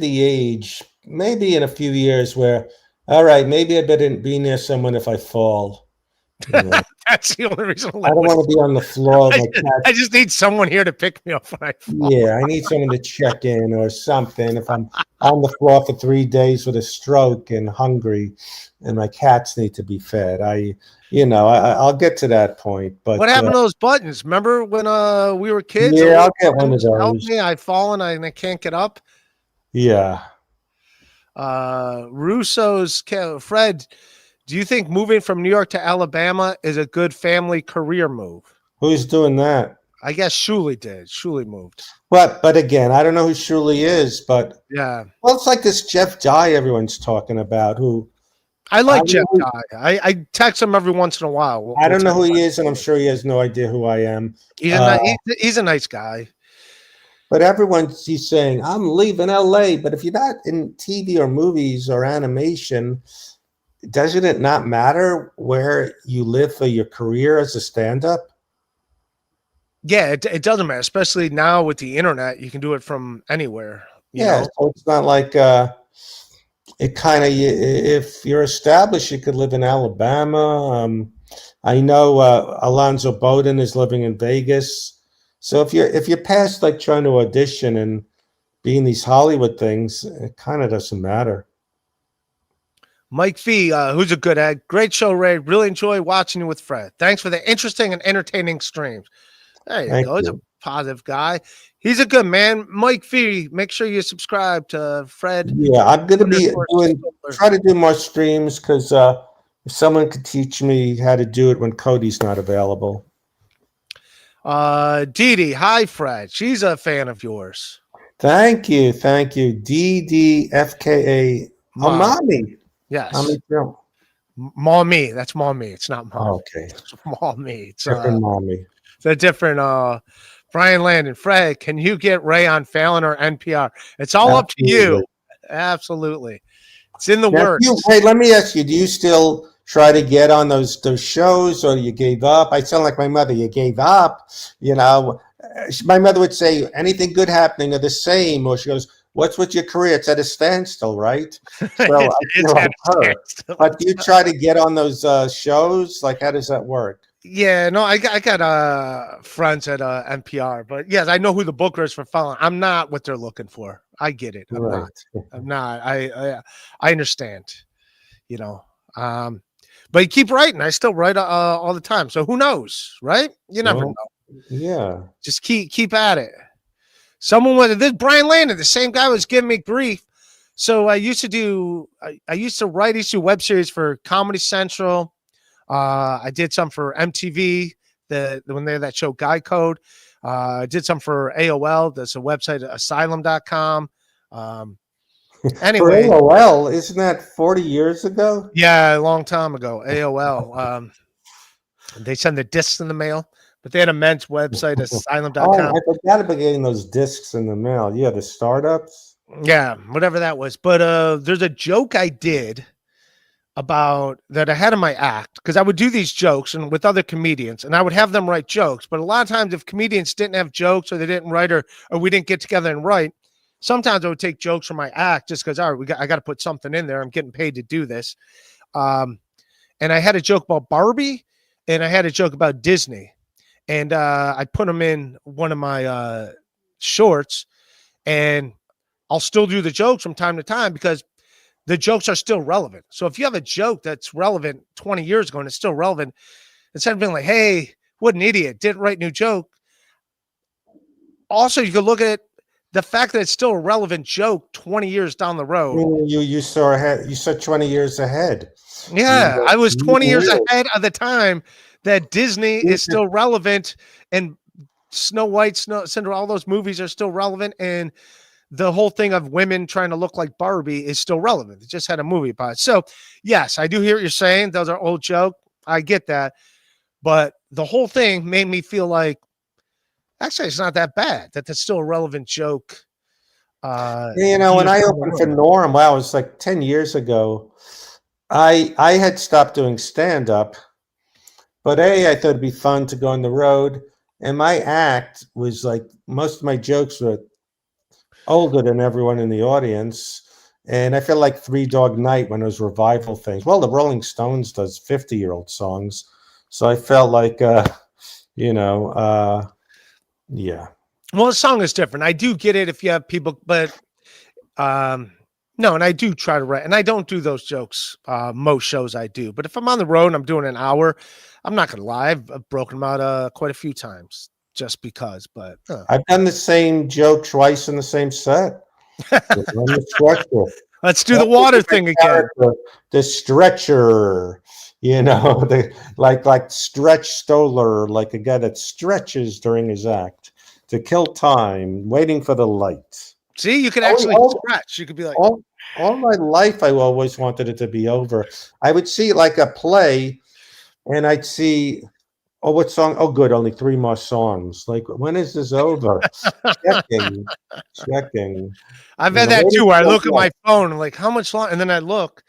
Speaker 5: age, maybe in a few years, where all right, maybe I better be near someone if I fall.
Speaker 1: That's the only reason.
Speaker 5: I don't want to be on the floor.
Speaker 1: I just need someone here to pick me up when I fall.
Speaker 5: Yeah, I need someone to check in or something. If I'm on the floor for 3 days with a stroke and hungry, and my cats need to be fed, I'll get to that point. But
Speaker 1: what happened to those buttons? Remember when we were kids?
Speaker 5: Yeah, I'll get one of those.
Speaker 1: Help me! I've fallen and I can't get up.
Speaker 5: Yeah.
Speaker 1: Russo's Fred. Do you think moving from New York to Alabama is a good family career move?
Speaker 5: Who's doing that?
Speaker 1: I guess Shuley did. Shuley moved.
Speaker 5: But again, I don't know who Shuley is, but
Speaker 1: yeah.
Speaker 5: Well, it's like this Jeff Dye everyone's talking about. Who
Speaker 1: I like Jeff Dye. I text him every once in a while.
Speaker 5: I don't know who he is, and I'm sure he has no idea who I am.
Speaker 1: He's a nice guy.
Speaker 5: But he's saying, I'm leaving LA. But if you're not in TV or movies or animation, doesn't it not matter where you live for your career as a stand-up?
Speaker 1: Yeah, it doesn't matter, especially now with the internet. You can do it from anywhere. You know?
Speaker 5: So it's not like it kind of, if you're established, you could live in Alabama. I know Alonzo Bowden is living in Vegas. So if you're past like trying to audition and be in these Hollywood things, it kind of doesn't matter.
Speaker 1: Mike Fee, who's a good egg. Great show, Ray. Really enjoy watching you with Fred. Thanks for the interesting and entertaining streams. There you go. He's a positive guy. He's a good man. Mike Fee, make sure you subscribe to Fred.
Speaker 5: Yeah, I'm going to try to do more streams because if someone could teach me how to do it when Cody's not available.
Speaker 1: Dee Dee, hi, Fred. She's a fan of yours.
Speaker 5: Thank you. DDFKA. Oh, mommy.
Speaker 1: Yes.
Speaker 5: Mommy.
Speaker 1: That's mommy. It's not mom.
Speaker 5: Oh, okay.
Speaker 1: It's mommy. It's
Speaker 5: different mommy.
Speaker 1: It's a different Brian Landon. Fred, can you get Ray on Fallon or NPR? It's all up to you. Absolutely. It's in the works.
Speaker 5: Hey, let me ask you, do you still try to get on those shows, or you gave up? I sound like my mother. You gave up. My mother would say, anything good happening or the same, or she goes, what's with your career? It's at a standstill, right? So it's like her. But do you try to get on those shows? Like, how does that work?
Speaker 1: Yeah, no, I got friends at NPR, but yes, I know who the booker is for Fallon. I'm not what they're looking for. I get it. I'm not. I understand. But you keep writing. I still write all the time. So who knows, right? You never know.
Speaker 5: Yeah.
Speaker 1: Just keep at it. Someone was this Brian Landon, the same guy was giving me grief. So I used to write web series for Comedy Central. I did some for MTV, when they had that show Guy Code. I did some for AOL. There's a website, asylum.com. Anyway.
Speaker 5: For AOL, isn't that 40 years ago?
Speaker 1: Yeah, a long time ago. AOL. They send the discs in the mail, but they had a men's website, asylum.com.
Speaker 5: Oh, I forgot about getting those discs in the mail. Yeah, the startups.
Speaker 1: Yeah, whatever that was. But there's a joke I did about that I had in my act because I would do these jokes and with other comedians and I would have them write jokes. But a lot of times if comedians didn't have jokes or they didn't write or we didn't get together and write, sometimes I would take jokes from my act just because, all right, I got to put something in there. I'm getting paid to do this. And I had a joke about Barbie and I had a joke about Disney. And I put them in one of my shorts, and I'll still do the jokes from time to time because the jokes are still relevant. So if you have a joke that's relevant 20 years ago and it's still relevant, instead of being like, hey, what an idiot, didn't write new joke. Also, you could look at the fact that it's still a relevant joke 20 years down the road.
Speaker 5: You saw ahead. You saw 20 years ahead.
Speaker 1: Yeah, I was 20 years ahead of the time that Disney is still relevant, and Snow White, Cinderella, all those movies are still relevant, and the whole thing of women trying to look like Barbie is still relevant. It just had a movie about it. So, yes, I do hear what you're saying. Those are old joke. I get that. But the whole thing made me feel like, actually, it's not that bad. That's still a relevant joke.
Speaker 5: When I opened for Norm, wow, it was like 10 years ago. I had stopped doing stand-up. But I thought it'd be fun to go on the road. And my act was like, most of my jokes were older than everyone in the audience. And I feel like Three Dog Night, when it was revival things. Well, the Rolling Stones does 50-year-old songs. So I felt like, yeah.
Speaker 1: Well, the song is different. I do get it if you have people, but no, and I do try to write, and I don't do those jokes most shows I do. But if I'm on the road and I'm doing an hour, I'm not going to lie. I've broken them out quite a few times just because. But
Speaker 5: I've done the same joke twice in the same set.
Speaker 1: Let's do the water thing again.
Speaker 5: The stretcher, like Stretch Stoller, like a guy that stretches during his act to kill time, waiting for the light.
Speaker 1: See, you could actually stretch. You could be like,
Speaker 5: all my life, I always wanted it to be over. I would see like a play, and I'd see, what song? Oh, good, only 3 more songs. Like, when is this over? Checking.
Speaker 1: I've had that too, where I look at my phone and like, how much longer? And then I look.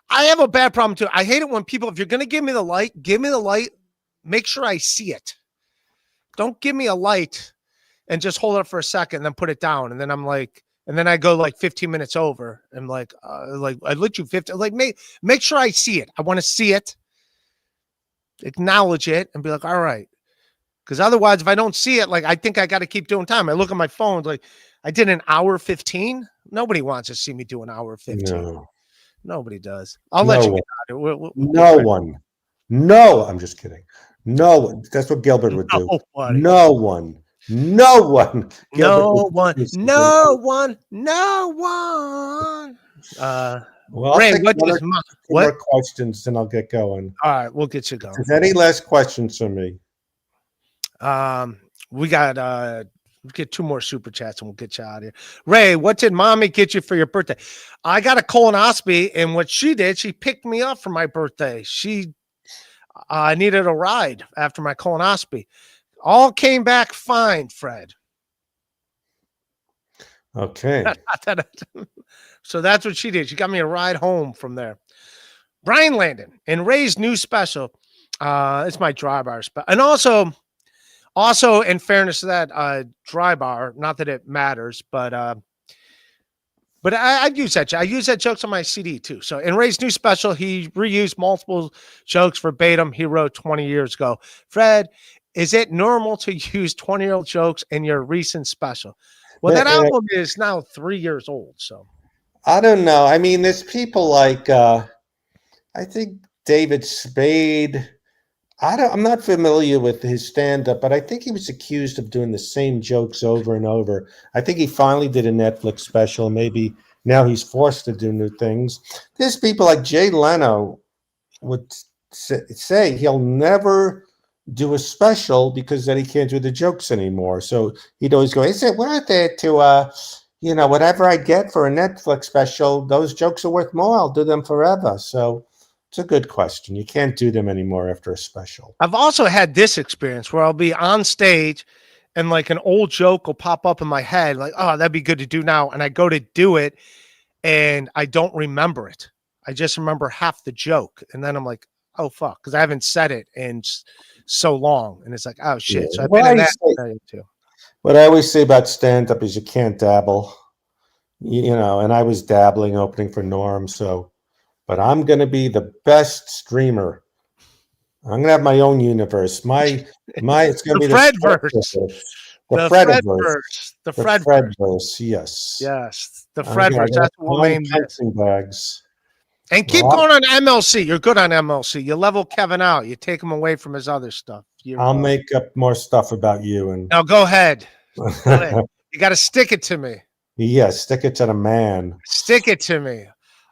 Speaker 1: I have a bad problem too. I hate it when people, if you're going to give me the light, make sure I see it. Don't give me a light and just hold it up for a second and then put it down. And then I'm like, and then I go like 15 minutes over and like I lit you 50, like make sure I see it. I want to see it, acknowledge it, and be like, all right. Because otherwise, if I don't see it, like, I think I got to keep doing time. I look at my phone, like I did an hour 15. Nobody wants to see me do an hour 15. No. Nobody does. I'll let you get out of it.
Speaker 5: No one. No, I'm just kidding. No, that's what Gilbert would do. No one. No one.
Speaker 1: No one. No one. No one.
Speaker 5: Well,
Speaker 1: Ray,
Speaker 5: what
Speaker 1: more
Speaker 5: questions, then I'll get going.
Speaker 1: All right, we'll get you going.
Speaker 5: Is there any last questions for me?
Speaker 1: We got get 2 more super chats and we'll get you out of here. Ray, what did mommy get you for your birthday? I got a colonoscopy, and what she did, she picked me up for my birthday. She needed a ride after my colonoscopy. All came back fine, Fred.
Speaker 5: Okay.
Speaker 1: So that's what she did. She got me a ride home from there. Brian Landon in Ray's new special. It's my dry bar special. And also, in fairness to that, dry bar, not that it matters, but I'd use that. I use that jokes on my CD too. So in Ray's new special, he reused multiple jokes verbatim he wrote 20 years ago. Fred, is it normal to use 20-year-old jokes in your recent special? Well, that album is now 3 years old. So
Speaker 5: I don't know. I mean, there's people like I think David Spade. I'm not familiar with his stand-up, but I think he was accused of doing the same jokes over and over. I think he finally did a Netflix special. Maybe now he's forced to do new things. There's people like Jay Leno would say he'll never do a special because then he can't do the jokes anymore. So he'd always go, is it worth it to, whatever I get for a Netflix special, those jokes are worth more. I'll do them forever. So it's a good question. You can't do them anymore after a special.
Speaker 1: I've also had this experience where I'll be on stage and like an old joke will pop up in my head, like, oh, that'd be good to do now. And I go to do it and I don't remember it. I just remember half the joke. And then I'm like, oh, fuck, because I haven't said it in so long. And it's like, oh, shit.
Speaker 5: Yeah.
Speaker 1: So I've been in that scenario too.
Speaker 5: What I always say about stand-up is you can't dabble, and I was dabbling opening for Norm. So, but I'm going to be the best streamer. I'm going to have my own universe. It's going to be the
Speaker 1: Fredverse.
Speaker 5: The
Speaker 1: Fredverse. The
Speaker 5: Fredverse. Yes.
Speaker 1: Yes. The Fredverse. That's what we'll name this.
Speaker 5: Bags.
Speaker 1: And keep going on MLC. You're good on MLC. You level Kevin out. You take him away from his other stuff.
Speaker 5: I'll make up more stuff about you. And
Speaker 1: now go ahead. You got to stick it to me.
Speaker 5: Yeah, stick it to the man.
Speaker 1: Stick it to me.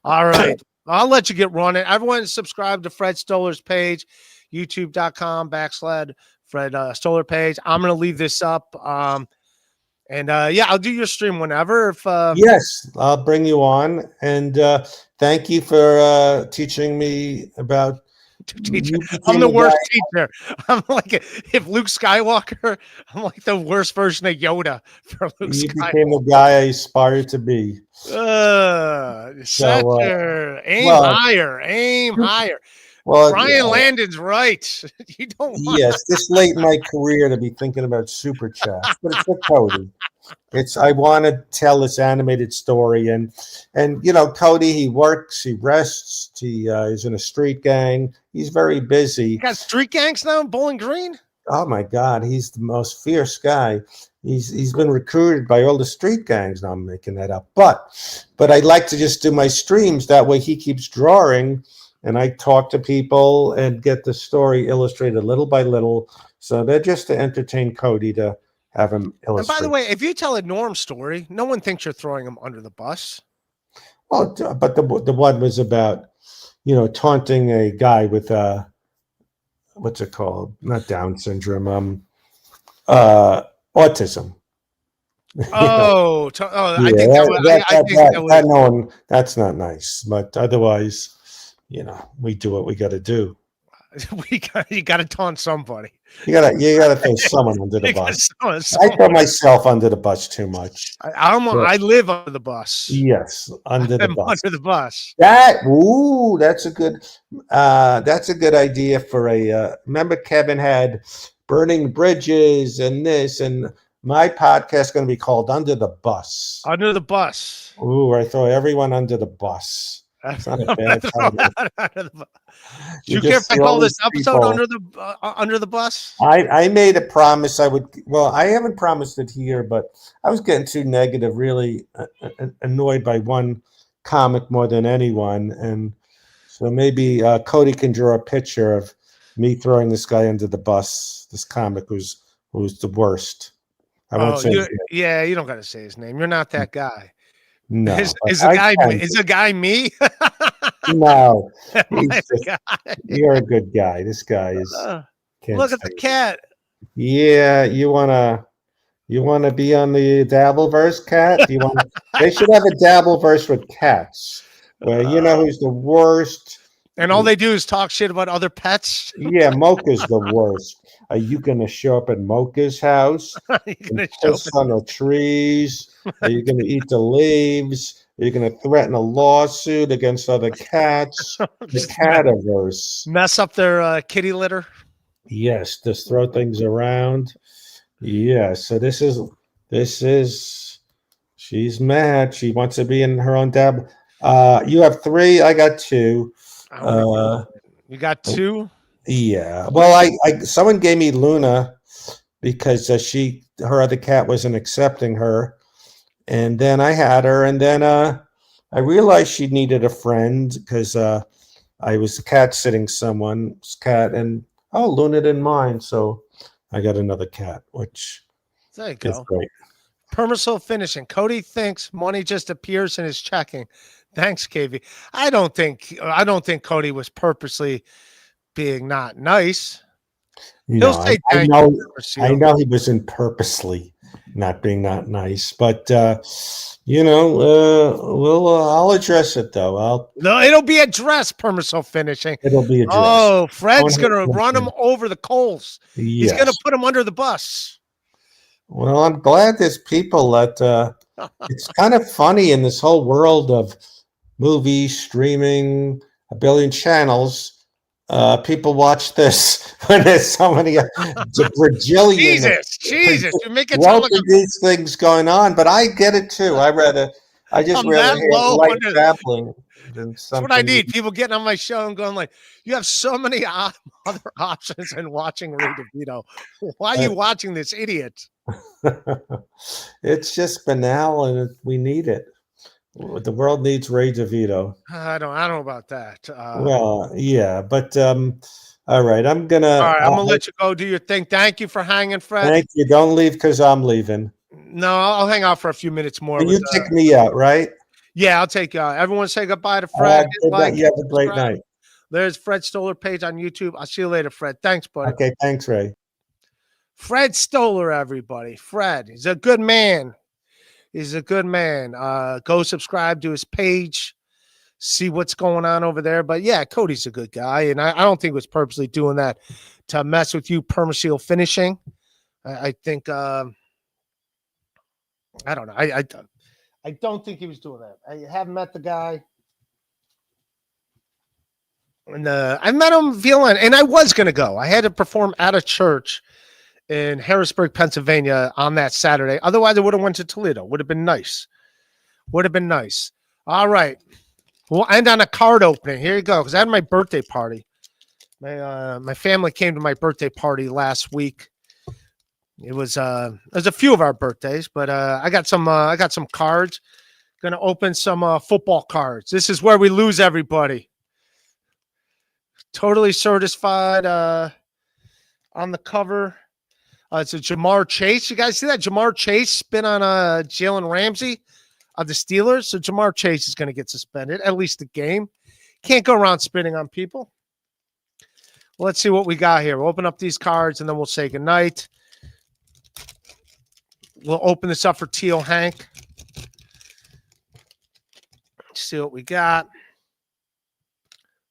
Speaker 1: All right. I'll let you get running. Everyone subscribe to Fred Stoller's page, youtube.com/Fred Stoller page. I'm going to leave this up. I'll do your stream whenever.
Speaker 5: Yes, I'll bring you on. And thank you for teaching me about.
Speaker 1: I'm the worst teacher. I'm like, if Luke Skywalker, I'm like the worst version of Yoda for Luke Skywalker.
Speaker 5: You became the guy I aspired to be.
Speaker 1: Aim higher.
Speaker 5: Well,
Speaker 1: Brian Landon's right. You don't want
Speaker 5: this late in my career to be thinking about super chat, but it's for Cody. I want to tell this animated story, and Cody, he works, he rests, he is in a street gang. He's very busy.
Speaker 1: You got street gangs now in Bowling Green?
Speaker 5: Oh my God, he's the most fierce guy. He's been recruited by all the street gangs. Now I'm making that up, but I like to just do my streams that way. He keeps drawing, and I talk to people and get the story illustrated little by little. So they're just to entertain Cody to have him illustrate.
Speaker 1: And by the way, if you tell a Norm story, no one thinks you're throwing him under the bus.
Speaker 5: Well, but the one was about, taunting a guy with what's it called? Not Down syndrome. Autism.
Speaker 1: I think
Speaker 5: that one. That's not nice. But otherwise, we do what we got to do.
Speaker 1: You got to taunt somebody.
Speaker 5: You gotta throw someone under the bus. I throw myself under the bus too much.
Speaker 1: I live under the bus.
Speaker 5: Yes, under the bus.
Speaker 1: Under the bus.
Speaker 5: That's a good idea for a. Remember, Kevin had burning bridges and this, and my podcast is going to be called Under the Bus.
Speaker 1: Under the bus.
Speaker 5: Ooh, I throw everyone under the bus. It's not a bad title.
Speaker 1: You care if I call this episode under the bus?
Speaker 5: I made a promise I would. Well, I haven't promised it here, but I was getting too negative, really annoyed by one comic more than anyone, and so maybe Cody can draw a picture of me throwing this guy under the bus. This comic who's the worst. I won't say.
Speaker 1: You don't got to say his name. You're not that guy.
Speaker 5: No,
Speaker 1: is a guy me?
Speaker 5: No, you're a good guy. This guy is.
Speaker 1: Look at the cat.
Speaker 5: Yeah, you wanna be on the Dabbleverse, cat? They should have a Dabbleverse with cats, where who's the worst.
Speaker 1: And all they do is talk shit about other pets.
Speaker 5: Yeah, Mocha's the worst. Are you going to show up at Mocha's house? Are you going to piss on the trees? Are you going to eat the leaves? Are you going to threaten a lawsuit against other cats? The Cataverse.
Speaker 1: Mess up their kitty litter?
Speaker 5: Yes, just throw things around. Yeah, so this is she's mad. She wants to be in her own dab. You have 3. I got 2.
Speaker 1: You got 2?
Speaker 5: Yeah. Well, someone gave me Luna because her other cat wasn't accepting her, and then I had her, and then I realized she needed a friend because I was cat sitting someone's cat, and Luna didn't mind, so I got another cat, which
Speaker 1: there you go.
Speaker 5: Is great.
Speaker 1: Permasoul finishing. Cody thinks money just appears in his checking. Thanks, KV. I don't think Cody was purposely being not nice. He'll say
Speaker 5: I know he wasn't purposely not being not nice, but I'll address it though.
Speaker 1: No, it'll be addressed. Permasoul finishing.
Speaker 5: It'll be addressed.
Speaker 1: Oh, Fred's gonna run him over the coals. He's gonna put him under the bus.
Speaker 5: Well, I'm glad there's people that it's kind of funny in this whole world of movies, streaming, a billion channels. People watch this when there's so many, bajillion
Speaker 1: Jesus, you make it sound like
Speaker 5: well-produced things going on. But I get it too. I just
Speaker 1: I'm
Speaker 5: rather
Speaker 1: that
Speaker 5: hear
Speaker 1: low
Speaker 5: light
Speaker 1: under.
Speaker 5: babbling than
Speaker 1: That's what I
Speaker 5: something.
Speaker 1: need. People getting on my show and going like, "You have so many other options than watching Ray DeVito. Why are you watching this idiot?"
Speaker 5: It's just banal, and we need it. The world needs Ray DeVito.
Speaker 1: I don't know about that.
Speaker 5: Well, yeah, but all right.
Speaker 1: All right, I'm gonna let you go do your thing. Thank you for hanging, Fred.
Speaker 5: Thank you. Don't leave because I'm leaving.
Speaker 1: No, I'll hang out for a few minutes more.
Speaker 5: And you kick me out, right?
Speaker 1: Yeah, I'll take you out. Everyone say goodbye to Fred.
Speaker 5: You have a great night.
Speaker 1: There's Fred Stoller page on YouTube. I'll see you later, Fred. Thanks, buddy.
Speaker 5: Okay, thanks, Ray.
Speaker 1: Fred Stoller, everybody. Fred, he's a good man. He's a good man. Go subscribe to his page. See what's going on over there. But yeah, Cody's a good guy. And I don't think he was purposely doing that to mess with you, Permaseal Finishing. I think, I don't know. I don't think he was doing that. I haven't met the guy. And I met him feeling, and I was going to go. I had to perform at a church in Harrisburg, Pennsylvania on that Saturday. Otherwise, I would have went to Toledo. Would have been nice. Would have been nice. All right. We'll end on a card opening. Here you go. Because I had my birthday party. My family came to my birthday party last week. There's a few of our birthdays, but I got some cards. Gonna open some football cards. This is where we lose everybody. Totally certified on the cover. It's a Jamar Chase. You guys see that? Jamar Chase spin on Jalen Ramsey of the Steelers. So Jamar Chase is going to get suspended, at least the game. Can't go around spitting on people. Well, let's see what we got here. We'll open up these cards, and then we'll say goodnight. We'll open this up for Teal Hank. Let's see what we got.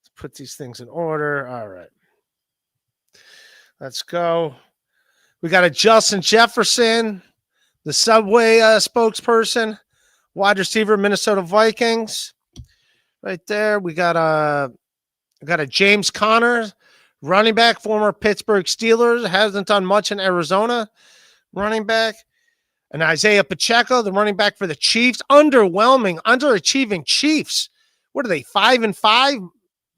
Speaker 1: Let's put these things in order. All right. Let's go. We got a Justin Jefferson, the Subway spokesperson, wide receiver, Minnesota Vikings. Right there. We got a James Conner, running back, former Pittsburgh Steelers, hasn't done much in Arizona, running back. And Isaiah Pacheco, the running back for the Chiefs, underachieving Chiefs. What are they, 5-5?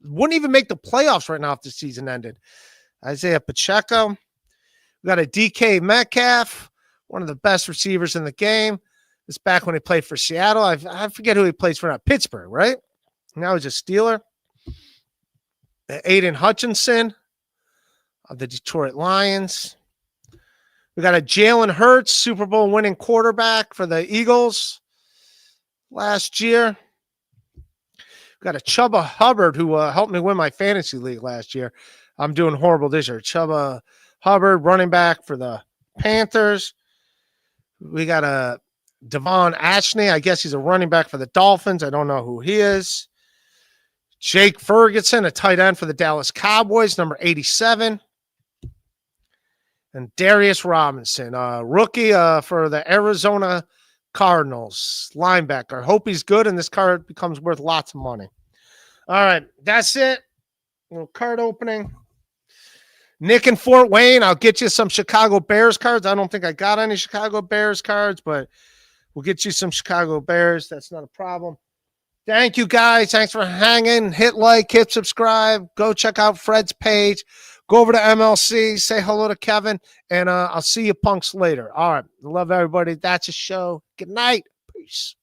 Speaker 1: Wouldn't even make the playoffs right now if the season ended. Isaiah Pacheco. We got a DK Metcalf, one of the best receivers in the game. This back when he played for Seattle. I forget who he plays for now. Pittsburgh, right? Now he's a Steeler. Aiden Hutchinson of the Detroit Lions. We got a Jalen Hurts, Super Bowl winning quarterback for the Eagles last year. We got a Chuba Hubbard who helped me win my fantasy league last year. I'm doing horrible this year. Chuba Hubbard, running back for the Panthers. We got a Devon Ashney. I guess he's a running back for the Dolphins. I don't know who he is. Jake Ferguson, a tight end for the Dallas Cowboys, number 87. And Darius Robinson, rookie for the Arizona Cardinals, linebacker. Hope he's good, and this card becomes worth lots of money. All right, that's it. Little card opening. Nick in Fort Wayne, I'll get you some Chicago Bears cards. I don't think I got any Chicago Bears cards, but we'll get you some Chicago Bears. That's not a problem. Thank you, guys. Thanks for hanging. Hit like, hit subscribe. Go check out Fred's page. Go over to MLC. Say hello to Kevin, and I'll see you punks later. All right. Love everybody. That's a show. Good night. Peace.